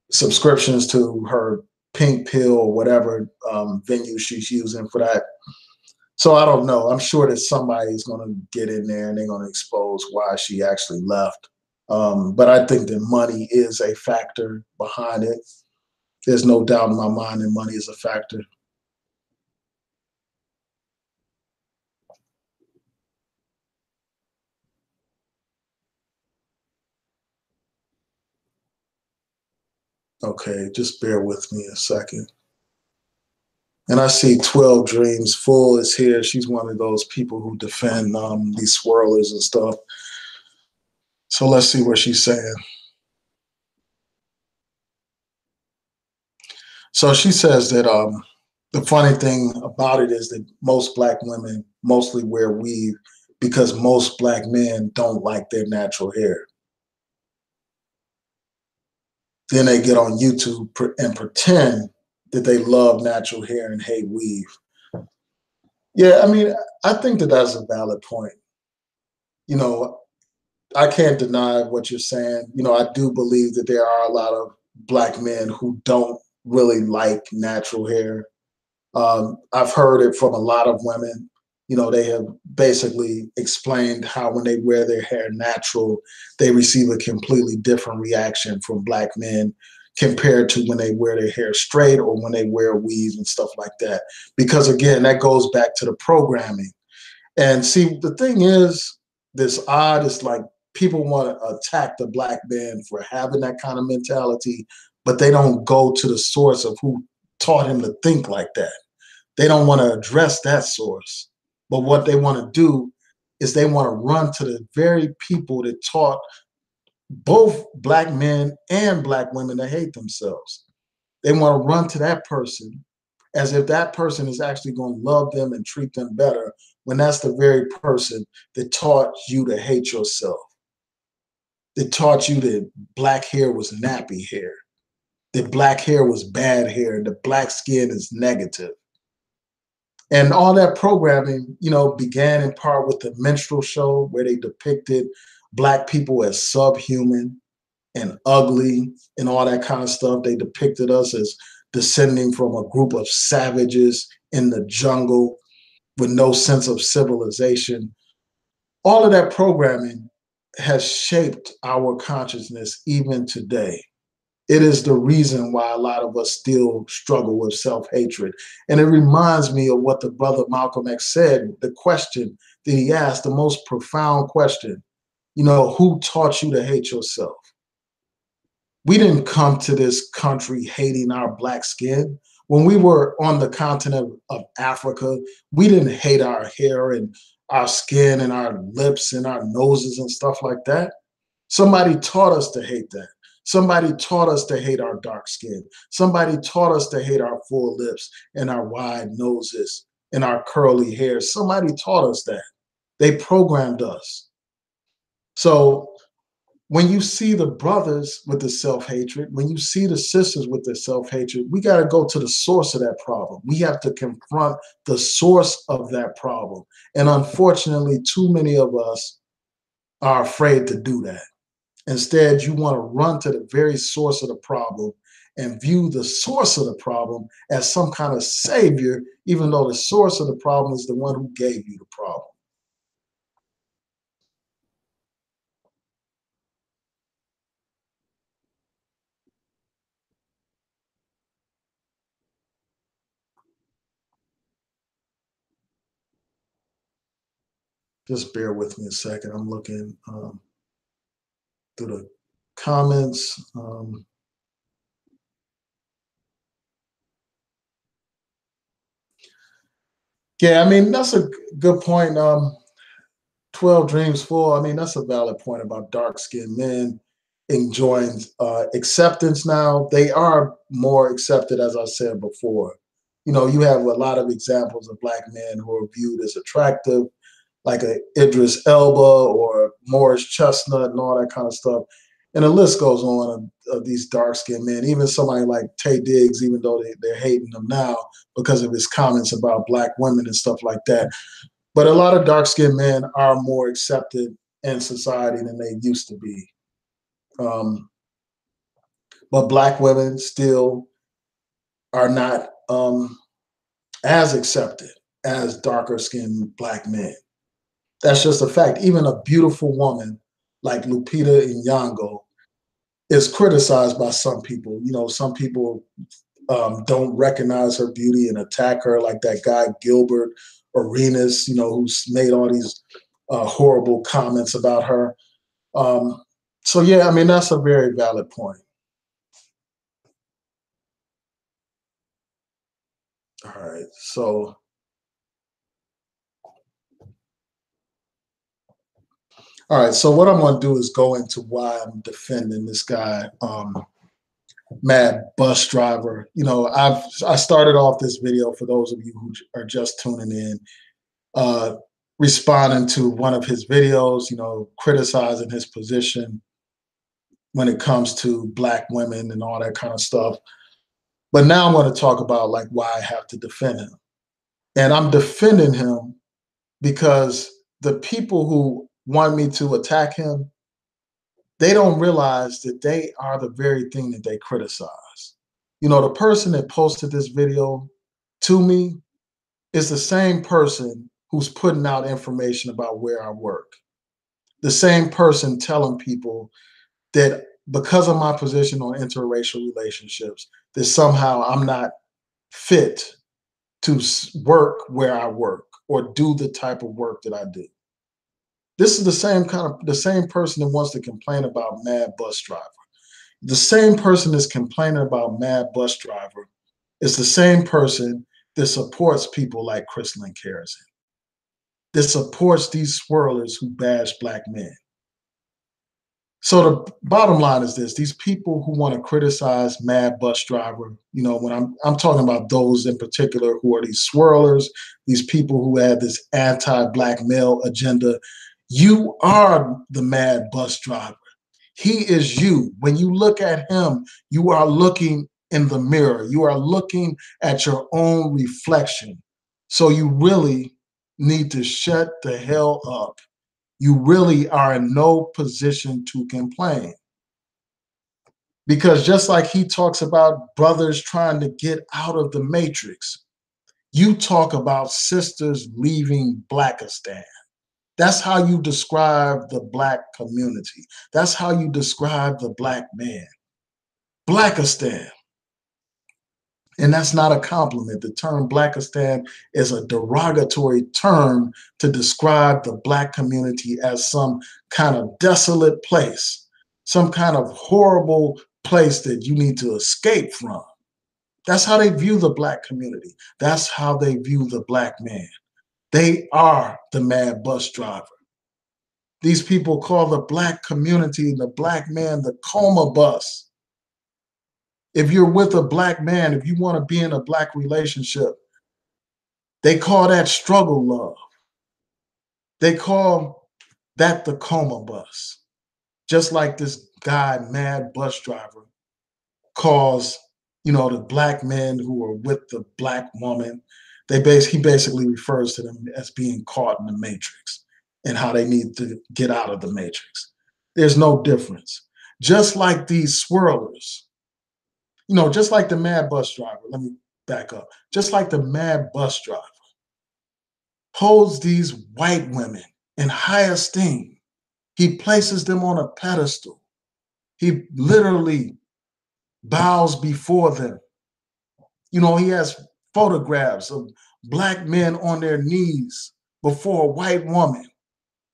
subscriptions to her pink pill or whatever venue she's using for that. So I don't know. I'm sure that somebody is going to get in there and they're going to expose why she actually left. But I think that money is a factor behind it. There's no doubt in my mind that money is a factor. Okay, just bear with me a second. And I see 12 Dreams Full is here. She's one of those people who defend these swirlers and stuff. So let's see what she's saying. So she says that the funny thing about it is that most black women mostly wear weave because most black men don't like their natural hair. Then they get on YouTube and pretend that they love natural hair and hate weave. Yeah, I mean, I think that that's a valid point. You know, I can't deny what you're saying. You know, I do believe that there are a lot of black men who don't really like natural hair. I've heard it from a lot of women. You know, they have basically explained how when they wear their hair natural, they receive a completely different reaction from black men compared to when they wear their hair straight or when they wear weaves and stuff like that. Because again, that goes back to the programming. And see, the thing is, this odd is like people want to attack the black man for having that kind of mentality, but they don't go to the source of who taught him to think like that. They don't want to address that source. But what they want to do is they want to run to the very people that taught both black men and black women to hate themselves. They want to run to that person as if that person is actually going to love them and treat them better when that's the very person that taught you to hate yourself, that taught you that black hair was nappy hair, that black hair was bad hair, and that black skin is negative. And all that programming, you know, began in part with the minstrel show where they depicted black people as subhuman and ugly and all that kind of stuff. They depicted us as descending from a group of savages in the jungle with no sense of civilization. All of that programming has shaped our consciousness even today. It is the reason why a lot of us still struggle with self-hatred. And it reminds me of what the brother Malcolm X said, the question that he asked, the most profound question, you know, who taught you to hate yourself? We didn't come to this country hating our black skin. When we were on the continent of Africa, we didn't hate our hair and our skin and our lips and our noses and stuff like that. Somebody taught us to hate that. Somebody taught us to hate our dark skin. Somebody taught us to hate our full lips and our wide noses and our curly hair. Somebody taught us that. They programmed us. So when you see the brothers with the self-hatred, when you see the sisters with the self-hatred, we got to go to the source of that problem. We have to confront the source of that problem. And unfortunately, too many of us are afraid to do that. Instead, you want to run to the very source of the problem and view the source of the problem as some kind of savior, even though the source of the problem is the one who gave you the problem. Just bear with me a second. I'm looking through the comments. Yeah, I mean, that's a good point. 12 Dreams Full, I mean, that's a valid point about dark-skinned men enjoying acceptance now. They are more accepted, as I said before. You know, you have a lot of examples of black men who are viewed as attractive, like a Idris Elba or Morris Chestnut and all that kind of stuff. And the list goes on of these dark-skinned men, even somebody like Taye Diggs, even though they're hating him now because of his comments about black women and stuff like that. But a lot of dark-skinned men are more accepted in society than they used to be. But black women still are not as accepted as darker-skinned black men. That's just a fact. Even a beautiful woman like Lupita Nyong'o is criticized by some people. You know, some people don't recognize her beauty and attack her, like that guy Gilbert Arenas, you know, who's made all these horrible comments about her. So yeah, I mean, that's a very valid point. All right, so all right, so what I'm going to do is go into why I'm defending this guy, Mad Bus Driver. You know, I started off this video, for those of you who are just tuning in, responding to one of his videos, you know, criticizing his position when it comes to Black women and all that kind of stuff. But now I'm going to talk about like why I have to defend him. And I'm defending him because the people who want me to attack him, they don't realize that they are the very thing that they criticize. You know, the person that posted this video to me is the same person who's putting out information about where I work. The same person telling people that because of my position on interracial relationships, that somehow I'm not fit to work where I work or do the type of work that I do. This is the same person that wants to complain about Mad Bus Driver. The same person that's complaining about Mad Bus Driver is the same person that supports people like Crystalline Kerrison, that supports these swirlers who bash Black men. So the bottom line is this: these people who want to criticize Mad Bus Driver, you know, when I'm talking about those in particular who are these swirlers, these people who have this anti-Black male agenda, you are the Mad Bus Driver. He is you. When you look at him, you are looking in the mirror. You are looking at your own reflection. So you really need to shut the hell up. You really are in no position to complain. Because just like he talks about brothers trying to get out of the matrix, you talk about sisters leaving Blackistan. That's how you describe the Black community. That's how you describe the Black man. Blackistan. And that's not a compliment. The term Blackistan is a derogatory term to describe the Black community as some kind of desolate place, some kind of horrible place that you need to escape from. That's how they view the Black community. That's how they view the Black man. They are the Mad Bus Driver. These people call the Black community, the Black man, the coma bus. If you're with a Black man, if you want to be in a Black relationship, they call that struggle love. They call that the coma bus. Just like this guy, Mad Bus Driver, calls, you know, the Black men who are with the Black woman, he basically refers to them as being caught in the matrix and how they need to get out of the matrix. There's no difference. Just like these swirlers, you know, just like the Mad Bus Driver, let me back up. Just like the Mad Bus Driver holds these white women in high esteem. He places them on a pedestal. He literally bows before them. You know, he has photographs of Black men on their knees before a white woman.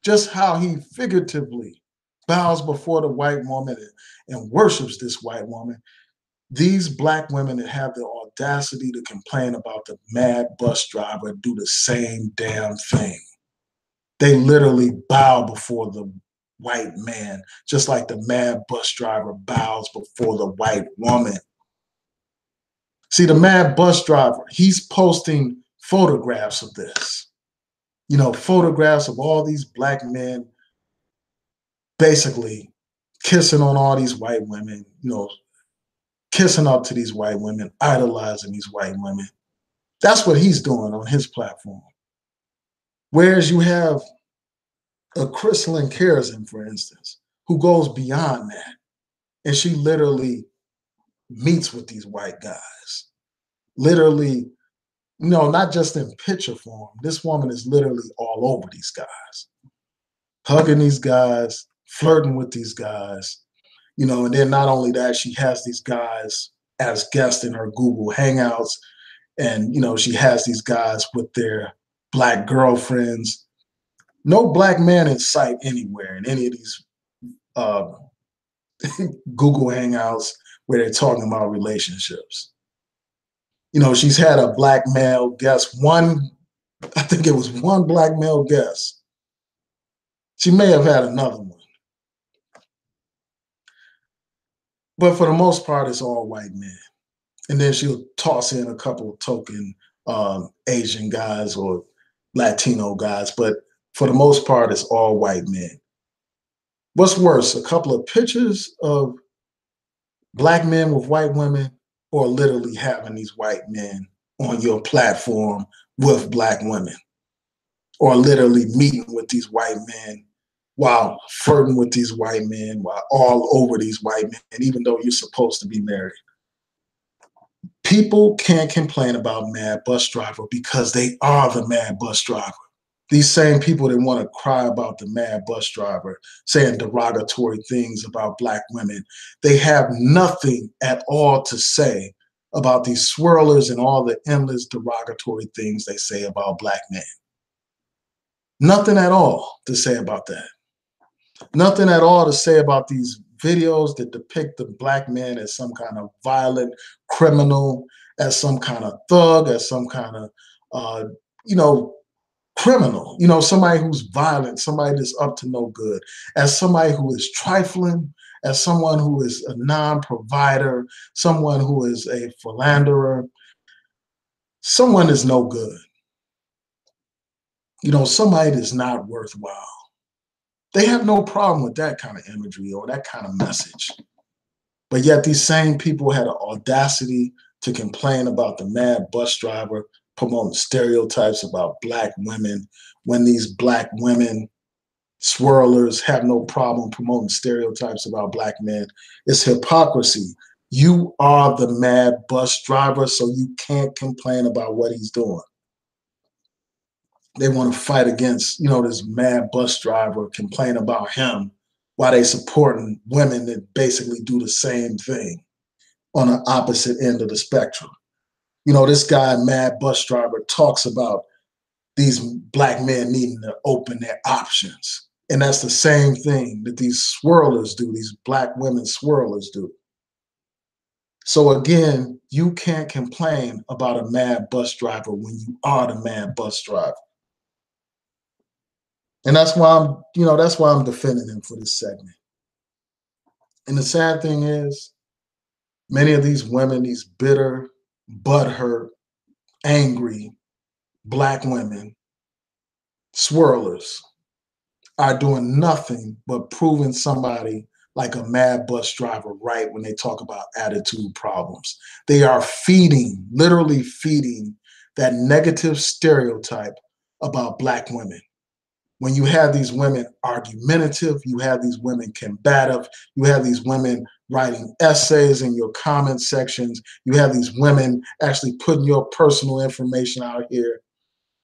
Just how he figuratively bows before the white woman and worships this white woman. These Black women that have the audacity to complain about the Mad Bus Driver do the same damn thing. They literally bow before the white man, just like the Mad Bus Driver bows before the white woman. See, the Mad Bus Driver, he's posting photographs of this. You know, photographs of all these Black men basically kissing on all these white women, you know, kissing up to these white women, idolizing these white women. That's what he's doing on his platform. Whereas you have a Crystalline Kerrison, for instance, who goes beyond that. And she literally meets with these white guys. Literally, no, not just in picture form. This woman is literally all over these guys, hugging these guys, flirting with these guys. You know, and then not only that, she has these guys as guests in her Google Hangouts. And, you know, she has these guys with their Black girlfriends. No Black man in sight anywhere in any of these Google Hangouts where they're talking about relationships. You know, she's had a Black male guest, I think it was one Black male guest. She may have had another one. But for the most part, it's all white men. And then she'll toss in a couple of token Asian guys or Latino guys. But for the most part, it's all white men. What's worse, a couple of pictures of black men with white women, or literally having these white men on your platform with black women, or literally meeting with these white men while flirting with these white men, while all over these white men, even though you're supposed to be married. People can't complain about Mad Bus Driver because they are the Mad Bus Driver. These same people that want to cry about the Mad Bus Driver, saying derogatory things about black women, they have nothing at all to say about these swirlers and all the endless derogatory things they say about black men. Nothing at all to say about that. Nothing at all to say about these videos that depict the black man as some kind of violent criminal, as some kind of thug, as some kind of, criminal, somebody who's violent, somebody that's up to no good, as somebody who is trifling, as someone who is a non-provider, someone who is a philanderer, someone is no good. Somebody that's not worthwhile. They have no problem with that kind of imagery or that kind of message. But yet these same people had an audacity to complain about the Mad Bus Driver promoting stereotypes about black women, when these black women swirlers have no problem promoting stereotypes about black men. It's hypocrisy. You are the Mad Bus Driver, so you can't complain about what he's doing. They want to fight against, this Mad Bus Driver, complain about him while they supporting women that basically do the same thing on the opposite end of the spectrum. This guy, Mad Bus Driver, talks about these black men needing to open their options. And that's the same thing that these swirlers do, these black women swirlers do. So again, you can't complain about a Mad Bus Driver when you are the Mad Bus Driver. And that's why I'm defending him for this segment. And the sad thing is, many of these women, these bitter, butthurt, angry black women, swirlers, are doing nothing but proving somebody like a Mad Bus Driver right when they talk about attitude problems. They are feeding, literally feeding, that negative stereotype about black women. When you have these women argumentative, you have these women combative, you have these women writing essays in your comment sections, you have these women actually putting your personal information out here,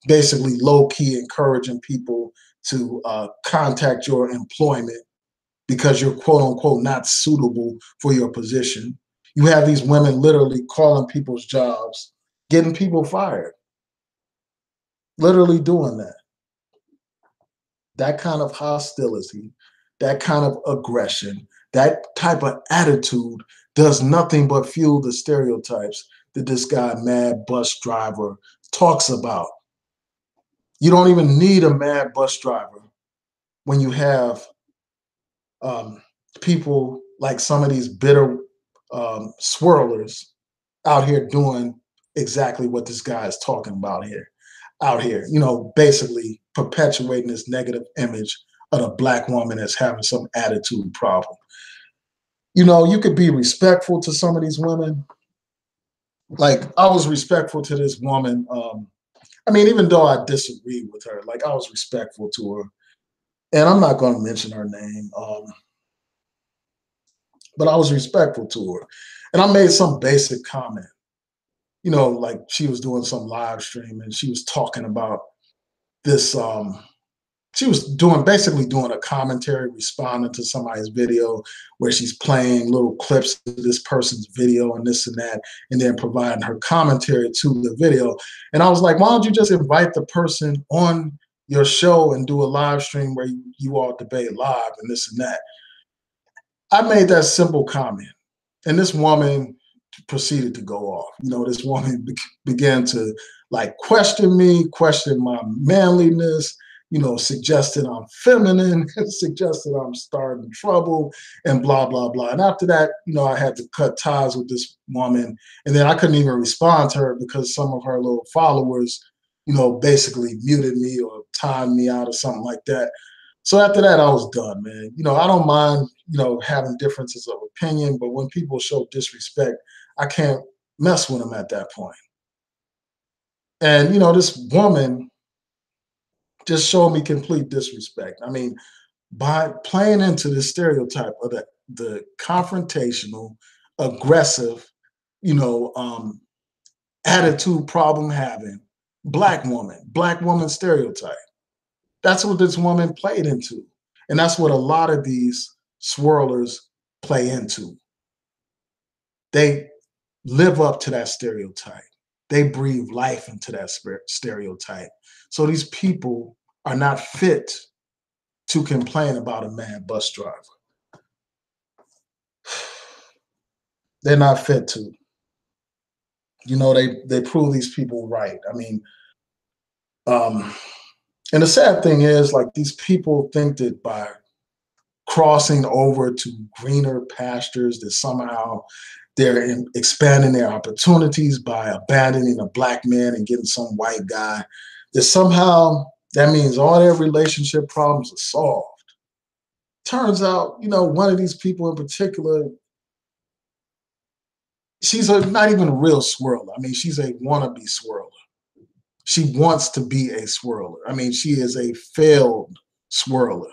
basically low-key encouraging people to contact your employment because you're quote-unquote not suitable for your position. You have these women literally calling people's jobs, getting people fired, literally doing that. That kind of hostility, that kind of aggression, that type of attitude does nothing but fuel the stereotypes that this guy, Mad Bus Driver, talks about. You don't even need a Mad Bus Driver when you have people like some of these bitter swirlers out here doing exactly what this guy is talking about out here, basically perpetuating this negative image of a black woman as having some attitude problem. You could be respectful to some of these women. Like, I was respectful to this woman. Even though I disagreed with her, like, I was respectful to her. And I'm not going to mention her name, but I was respectful to her. And I made some basic comment, like she was doing some live stream and she was talking about this. She was basically doing a commentary, responding to somebody's video where she's playing little clips of this person's video and this and that, and then providing her commentary to the video. And I was like, why don't you just invite the person on your show and do a live stream where you all debate live and this and that? I made that simple comment, and this woman proceeded to go off. This woman began to question me, question my manliness, suggested I'm feminine, suggested I'm starting trouble, and blah, blah, blah. And after that, I had to cut ties with this woman. And then I couldn't even respond to her because some of her little followers, basically muted me or timed me out or something like that. So after that, I was done, man. I don't mind, having differences of opinion, but when people show disrespect, I can't mess with them at that point. And, this woman just showed me complete disrespect. I mean, by playing into the stereotype of the confrontational, aggressive, you know, um, attitude problem having black woman stereotype. That's what this woman played into. And that's what a lot of these swirlers play into. They live up to that stereotype. They breathe life into that stereotype. So these people are not fit to complain about a mad bus driver. They're not fit to. They prove these people right. I mean, and the sad thing is, like, these people think that by crossing over to greener pastures, that somehow they're expanding their opportunities by abandoning a black man and getting some white guy, that somehow that means all their relationship problems are solved. Turns out, one of these people in particular, she's not even a real swirler. I mean, she's a wannabe swirler. She wants to be a swirler. I mean, she is a failed swirler.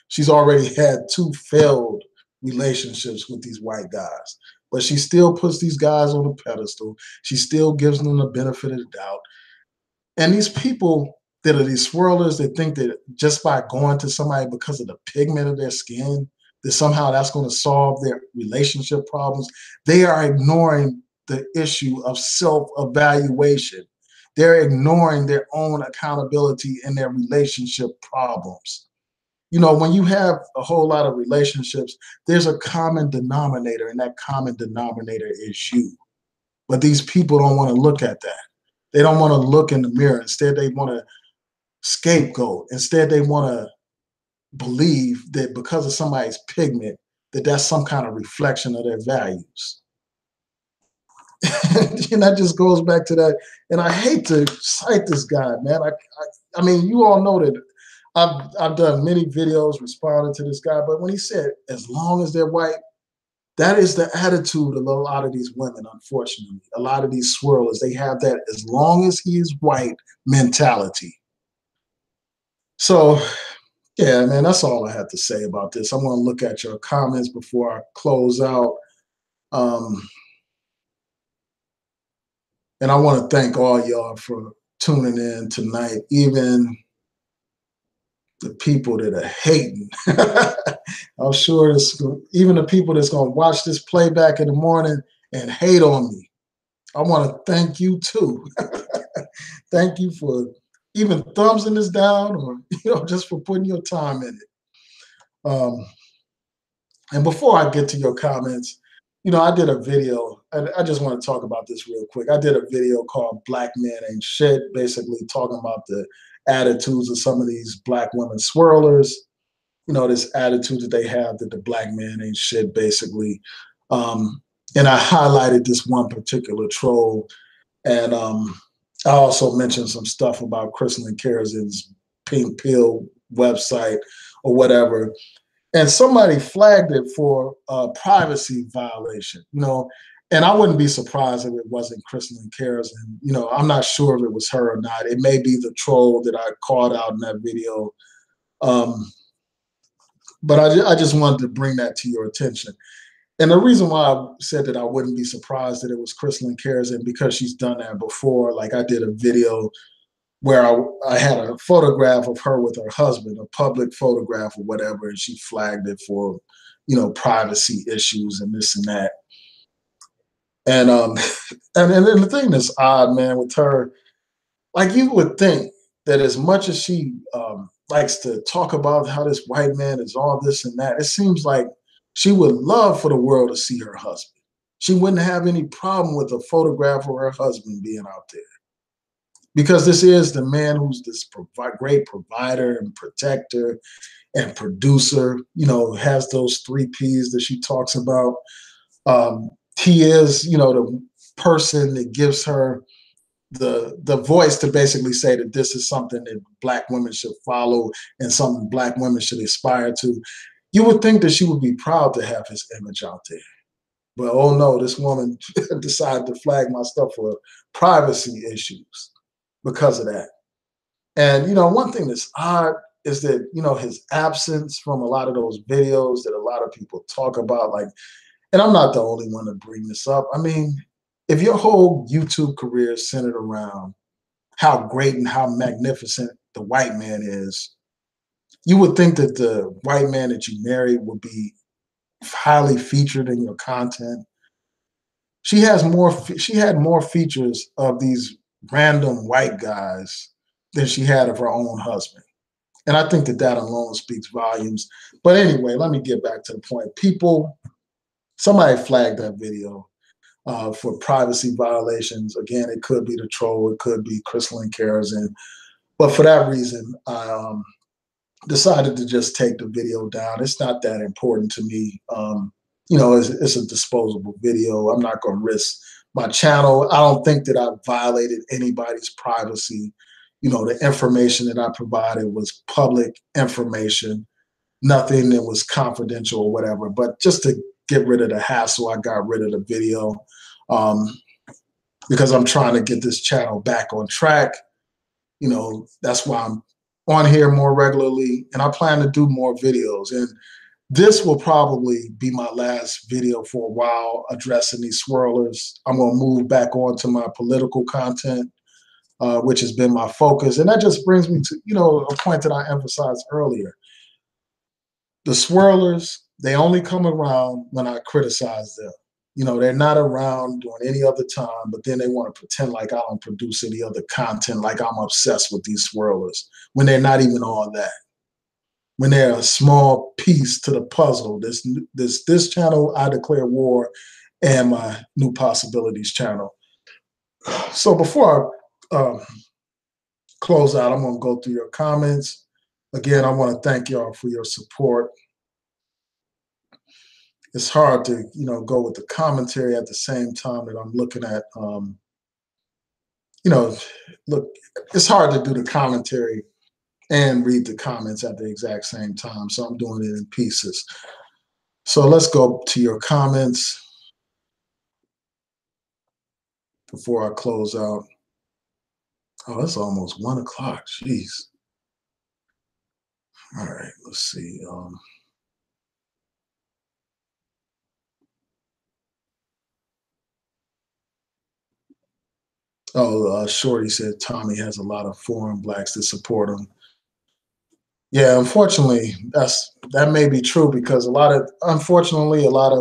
She's already had 2 failed relationships with these white guys, but she still puts these guys on a pedestal. She still gives them the benefit of the doubt. And these people that are these swirlers, that think that just by going to somebody because of the pigment of their skin, that somehow that's going to solve their relationship problems, they are ignoring the issue of self-evaluation. They're ignoring their own accountability in their relationship problems. When you have a whole lot of relationships, there's a common denominator, and that common denominator is you. But these people don't want to look at that. They don't want to look in the mirror. Instead, they want to scapegoat. Instead, they want to believe that because of somebody's pigment, that that's some kind of reflection of their values. And that just goes back to that. And I hate to cite this guy, man. I mean, you all know that I've done many videos responding to this guy, but when he said, as long as they're white, that is the attitude of a lot of these women, unfortunately. A lot of these swirlers, they have that as long as he is white mentality. So, yeah, man, that's all I have to say about this. I'm going to look at your comments before I close out. And I want to thank all y'all for tuning in tonight, even the people that are hating. I'm sure even the people that's going to watch this playback in the morning and hate on me. I want to thank you too. Thank you for even thumbsing this down, or just for putting your time in it. And before I get to your comments, I did a video, and I just want to talk about this real quick. I did a video called Black Men Ain't Shit, basically talking about the attitudes of some of these black women swirlers, this attitude that they have that the black man ain't shit, basically. And I highlighted this one particular troll. And I also mentioned some stuff about Crystalline Karazin's Pink Pill website or whatever. And somebody flagged it for a privacy violation, and I wouldn't be surprised if it wasn't Crystalline Karazin. I'm not sure if it was her or not. It may be the troll that I called out in that video. But I just wanted to bring that to your attention. And the reason why I said that I wouldn't be surprised that it was Crystalline Karazin, because she's done that before. Like, I did a video where I had a photograph of her with her husband, a public photograph or whatever, and she flagged it for, privacy issues and this and that. And and the thing that's odd, man, with her, like, you would think that as much as she likes to talk about how this white man is all this and that, it seems like she would love for the world to see her husband. She wouldn't have any problem with a photograph of her husband being out there. because this is the man who's this great provider and protector and producer, you know, has those 3 Ps that she talks about. He is, you know, the person that gives her the voice to basically say that this is something that Black women should follow and something Black women should aspire to. You would think that she would be proud to have his image out there. But oh no, this woman decided to flag my stuff for privacy issues because of that. And, you know, one thing that's odd is that, you know, his absence from a lot of those videos that a lot of people talk about, like, and I'm not the only one to bring this up. I mean, if your whole YouTube career is centered around how great and how magnificent the white man is, you would think that the white man that you married would be highly featured in your content. She has more. She had more features of these random white guys than she had of her own husband, and I think that that alone speaks volumes. But anyway, let me get back to the point. People, somebody flagged that video for privacy violations. Again, it could be the troll, it could be Crystalline Karazin, but for that reason, I decided to just take the video down. It's not that important to me. You know, it's a disposable video. I'm not going to risk my channel. I don't think that I violated anybody's privacy. You know, the information that I provided was public information, nothing that was confidential or whatever. But just to get rid of the hassle, I got rid of the video because I'm trying to get this channel back on track. You know, that's why I'm on here more regularly, and I plan to do more videos. And this will probably be my last video for a while addressing these swirlers. I'm going to move back on to my political content, which has been my focus. And that just brings me to, you know, a point that I emphasized earlier. The swirlers, they only come around when I criticize them. You know, they're not around during any other time, but then they want to pretend like I don't produce any other content, like I'm obsessed with these swirlers, when they're not even all that. When they're a small piece to the puzzle. This channel, I declare war, and my New Possibilities channel. So before I close out, I'm going to go through your comments. Again, I want to thank y'all for your support. It's hard to, you know, go with the commentary at the same time that I'm looking at, you know, look, it's hard to do the commentary and read the comments at the exact same time. So I'm doing it in pieces. So let's go to your comments before I close out. Oh, it's almost 1 o'clock. Jeez. All right, let's see. Shorty said Tommy has a lot of foreign blacks that support him. Yeah, unfortunately, that may be true because unfortunately, a lot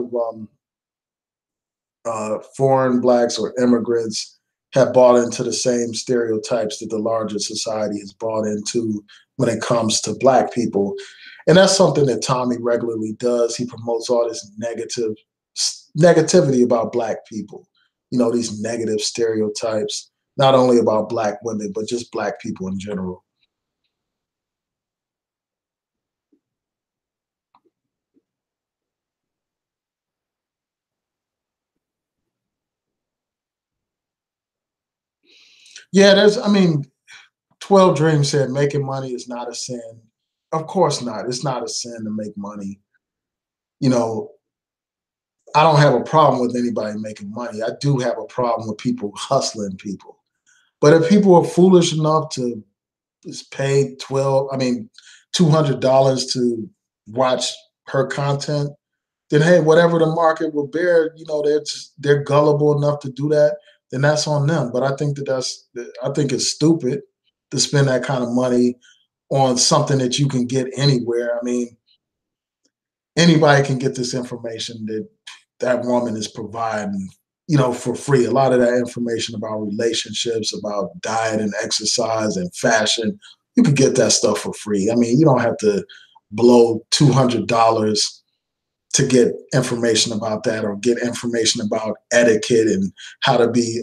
of foreign blacks or immigrants have bought into the same stereotypes that the larger society has bought into when it comes to black people. And that's something that Tommy regularly does. He promotes all this negativity about black people, you know, these negative stereotypes, not only about black women, but just black people in general. Yeah, I mean, 12 Dreams said making money is not a sin. Of course not. It's not a sin to make money. You know, I don't have a problem with anybody making money. I do have a problem with people hustling people. But if people are foolish enough to just pay $200 to watch her content, then hey, whatever the market will bear, you know, they're gullible enough to do that, then that's on them. But I think I think it's stupid to spend that kind of money on something that you can get anywhere. I mean, anybody can get this information that woman is providing, you know, for free. A lot of that information about relationships, about diet and exercise and fashion, you can get that stuff for free. I mean, you don't have to blow $200 to get information about that or get information about etiquette and how to be,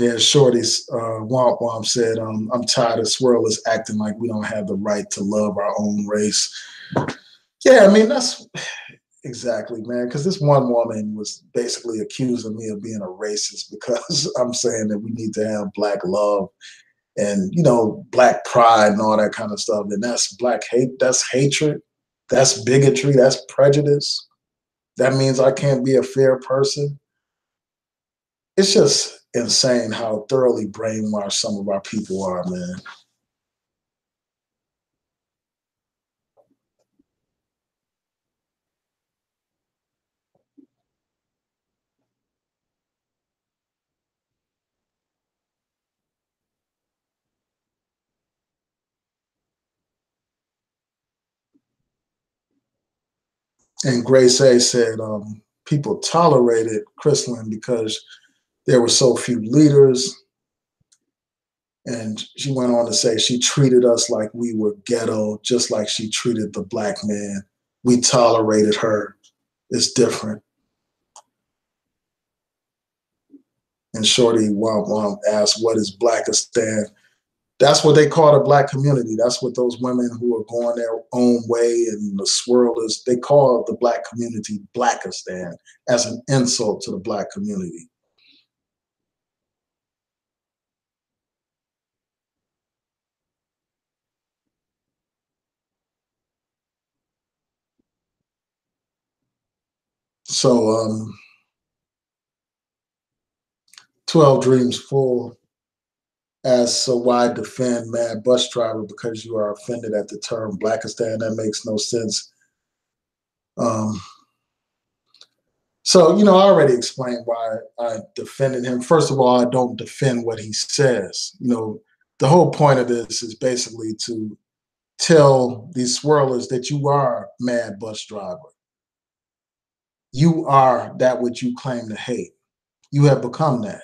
Yeah, Shorty's Womp Womp said, I'm tired of swirlers acting like we don't have the right to love our own race. Yeah, I mean, that's exactly, man, because this one woman was basically accusing me of being a racist because I'm saying that we need to have black love and, you know, black pride and all that kind of stuff. And that's black hate, that's hatred, that's bigotry, that's prejudice. That means I can't be a fair person. It's just insane how thoroughly brainwashed some of our people are, man. And Grace A said people tolerated Chrislyn because there were so few leaders. And she went on to say she treated us like we were ghetto, just like she treated the black man. We tolerated her. It's different. And Shorty Womp Womp asked, what is Blackistan? That's what they call the black community. That's what those women who are going their own way and the swirlers, they call the black community Blackistan as an insult to the black community. So 12 Dreams Full asks, so why defend Mad Bus Driver because you are offended at the term Blackistan? That makes no sense. Um, So, you know, I already explained why I defended him. First of all, I don't defend what he says. You know, the whole point of this is basically to tell these swirlers that you are Mad Bus Driver. You are that which you claim to hate. You have become that.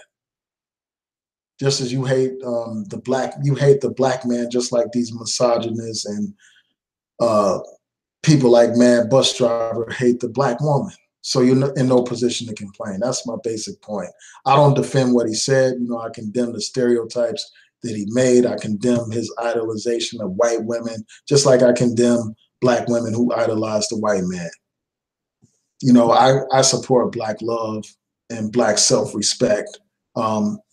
Just as you hate you hate the black man, just like these misogynists and uh, people like Mad Bus Driver hate the black woman. So you're in no position to complain. That's my basic point. I don't defend what he said. You know, I condemn the stereotypes that he made. I condemn his idolization of white women, just like I condemn black women who idolize the white man. You know, I support black love and black self-respect.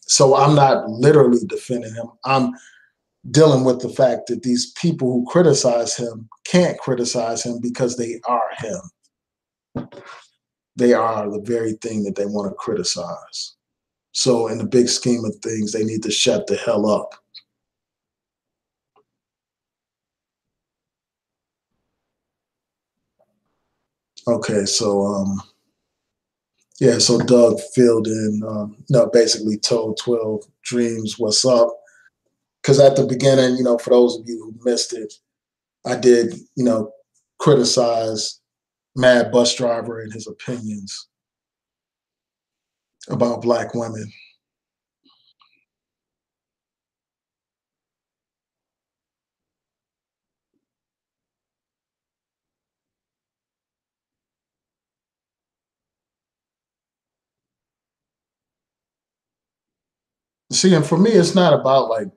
So I'm not literally defending him. I'm dealing with the fact that these people who criticize him can't criticize him because they are him. They are the very thing that they want to criticize. So in the big scheme of things, they need to shut the hell up. Okay, so yeah, so Doug filled in, basically told 12 Dreams what's up. Because at the beginning, you know, for those of you who missed it, I did, you know, criticize Mad Bus Driver and his opinions about black women. See, and for me, it's not about like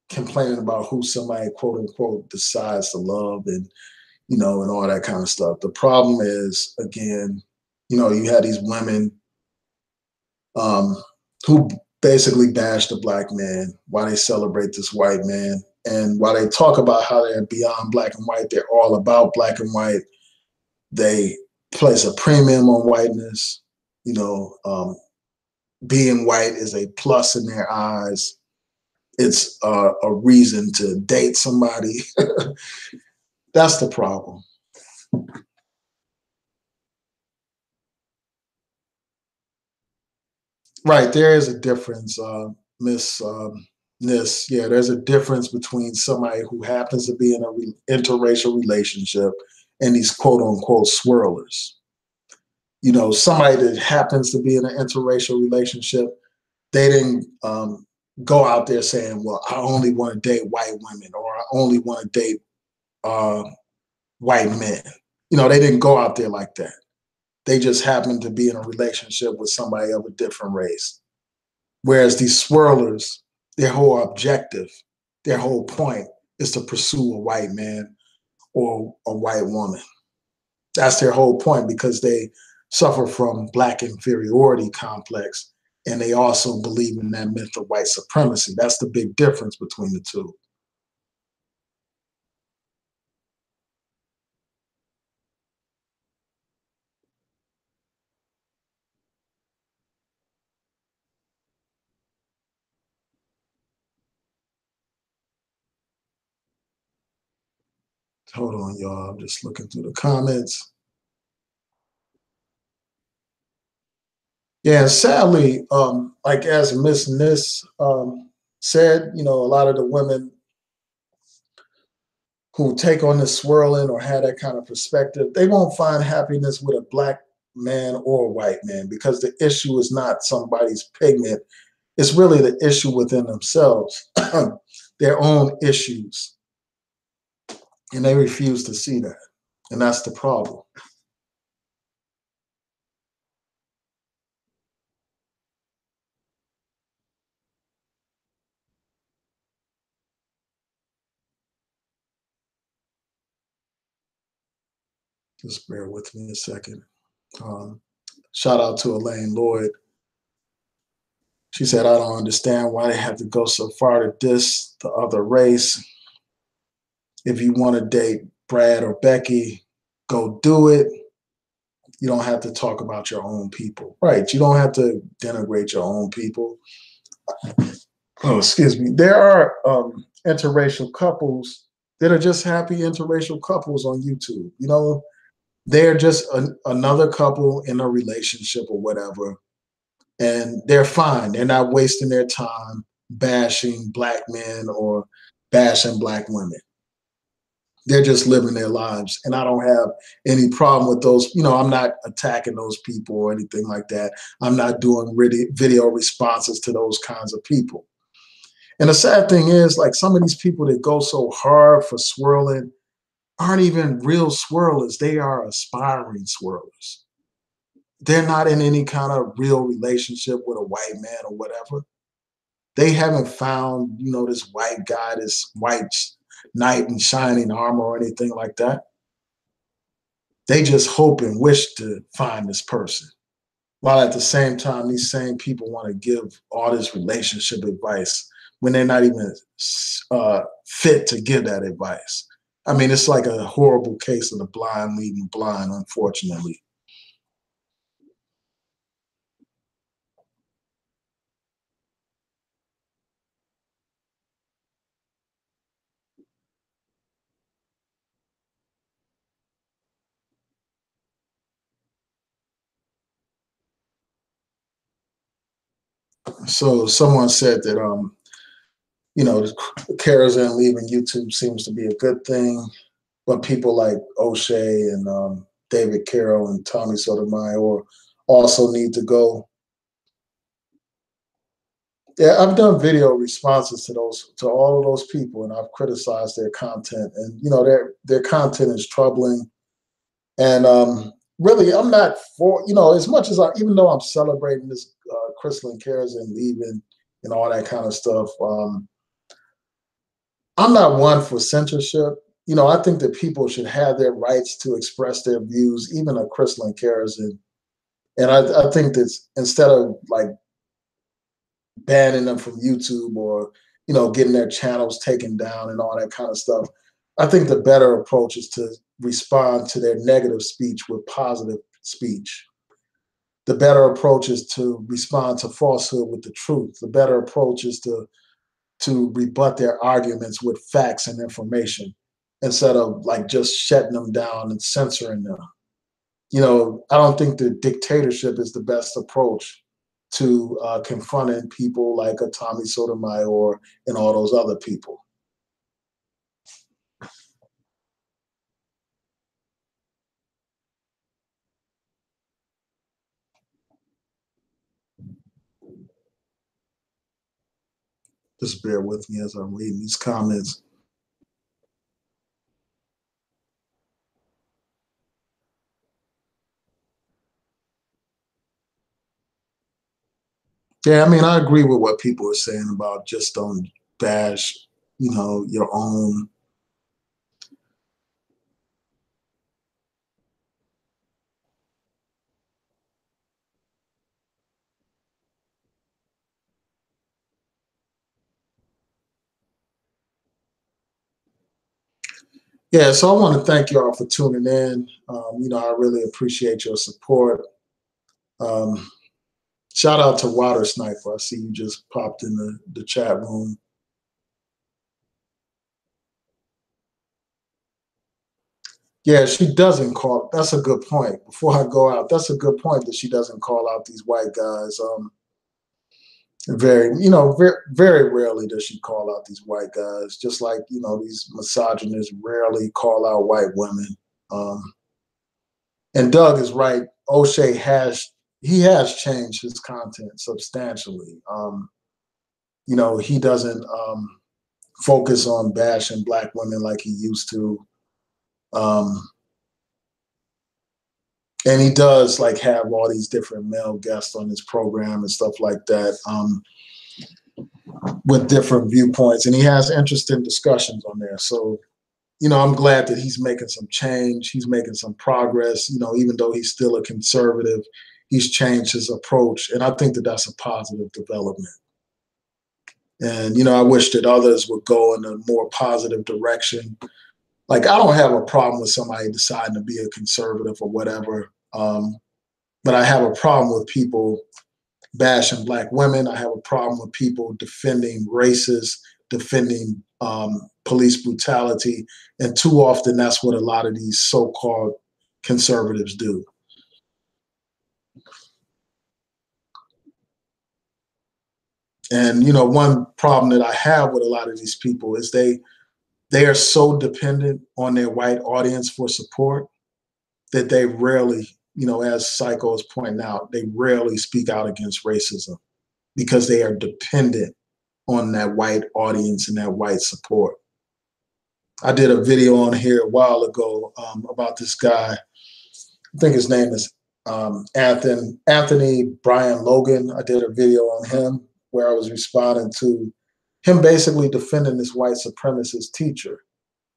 complaining about who somebody quote unquote decides to love and you know and all that kind of stuff. The problem is again, you know, you had these women um, who basically bash the black man while they celebrate this white man, and while they talk about how they're beyond black and white, they're all about black and white. They place a premium on whiteness. You know, being white is a plus in their eyes. It's a reason to date somebody. That's the problem. Right, there is a difference, Miss Nis. Yeah, there's a difference between somebody who happens to be in an interracial relationship and these quote unquote swirlers. You know, somebody that happens to be in an interracial relationship, they didn't go out there saying, "Well, I only want to date white women," or "I only want to date uh, white men." You know, they didn't go out there like that. They just happened to be in a relationship with somebody of a different race. Whereas these swirlers, their whole objective, their whole point is to pursue a white man or a white woman. That's their whole point, because they suffer from Black inferiority complex, and they also believe in that myth of white supremacy. That's the big difference between the two. Hold on, y'all. I'm just looking through the comments. Yeah, and sadly, like as Miss Nis said, a lot of the women who take on this swirling or have that kind of perspective, they won't find happiness with a Black man or a white man, because the issue is not somebody's pigment. It's really the issue within themselves, their own issues. And they refuse to see that. And that's the problem. Just bear with me a second. Um, Shout out to Elaine Lloyd. She said, I don't understand why they have to go so far to diss the other race. If you want to date Brad or Becky, go do it. You don't have to talk about your own people. Right. You don't have to denigrate your own people. Oh, excuse me. There are interracial couples that are just happy interracial couples on YouTube. They're just another couple in a relationship or whatever, and they're fine. They're not wasting their time bashing Black men or bashing Black women. They're just living their lives. And I don't have any problem with those. I'm not attacking those people or anything like that. I'm not doing video responses to those kinds of people. And the sad thing is, like, some of these people that go so hard for swirling aren't even real swirlers. They are aspiring swirlers. They're not in any kind of real relationship with a white man or whatever. They haven't found, this white guy, this white knight in shining armor or anything like that. They just hope and wish to find this person. While at the same time, these same people want to give all this relationship advice when they're not even fit to give that advice. I mean, it's like a horrible case of the blind leading blind, unfortunately. So someone said that Karazen leaving YouTube seems to be a good thing, but people like O'Shea and David Carroll and Tommy Sotomayor also need to go. Yeah, I've done video responses to all of those people, and I've criticized their content, and their content is troubling. And really, I'm not for as much as even though I'm celebrating this Crystal Karazen leaving and all that kind of stuff. I'm not one for censorship. I think that people should have their rights to express their views, even a Crystal Karazen. And I think that instead of like banning them from YouTube or getting their channels taken down and all that kind of stuff, I think the better approach is to respond to their negative speech with positive speech. The better approach is to respond to falsehood with the truth. The better approach is to rebut their arguments with facts and information, instead of like just shutting them down and censoring them. I don't think the dictatorship is the best approach to confronting people like a Tommy Sotomayor and all those other people. Just bear with me as I'm reading these comments. Yeah, I mean, I agree with what people are saying about just don't bash, your own. Yeah, so I want to thank y'all for tuning in. I really appreciate your support. Um, Shout out to Water Sniper. I see you just popped in the chat room. Yeah, she doesn't call. That's a good point. Before I go out, that's a good point that she doesn't call out these white guys. Very, very rarely does she call out these white guys. Just like these misogynists rarely call out white women. Um, and Doug is right. O'Shea has changed his content substantially. He doesn't focus on bashing black women like he used to. Um, and he does like have all these different male guests on his program and stuff like that, with different viewpoints, and he has interesting discussions on there. So I'm glad that he's making some change. He's making some progress. Even though he's still a conservative, he's changed his approach, and I think that that's a positive development. And I wish that others would go in a more positive direction. Like, I don't have a problem with somebody deciding to be a conservative or whatever. But I have a problem with people bashing black women. I have a problem with people defending racists, defending police brutality. And too often, that's what a lot of these so-called conservatives do. And, one problem that I have with a lot of these people is they are so dependent on their white audience for support that they rarely, as Psycho is pointing out, they rarely speak out against racism because they are dependent on that white audience and that white support. I did a video on here a while ago about this guy. I think his name is Anthony Brian Logan. I did a video on him where I was responding to him basically defending this white supremacist teacher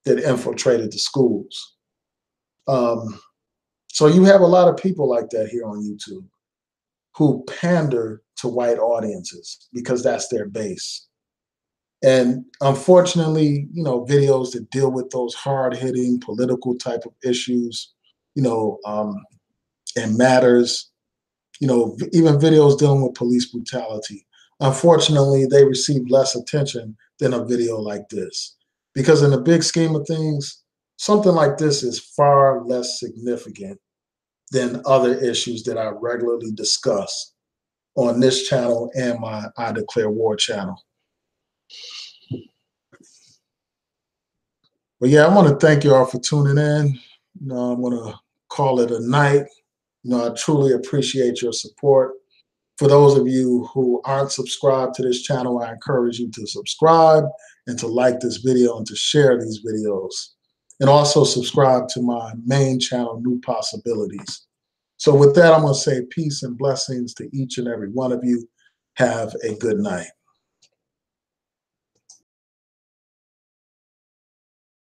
that infiltrated the schools. So you have a lot of people like that here on YouTube who pander to white audiences because that's their base. And unfortunately, videos that deal with those hard-hitting political type of issues, and matters, even videos dealing with police brutality, unfortunately, they receive less attention than a video like this. Because in the big scheme of things, something like this is far less significant than other issues that I regularly discuss on this channel and my I Declare War channel. But yeah, I want to thank you all for tuning in. I'm going to call it a night. I truly appreciate your support. For those of you who aren't subscribed to this channel, I encourage you to subscribe and to like this video and to share these videos. And also subscribe to my main channel, New Possibilities. So with that, I'm going to say peace and blessings to each and every one of you. Have a good night.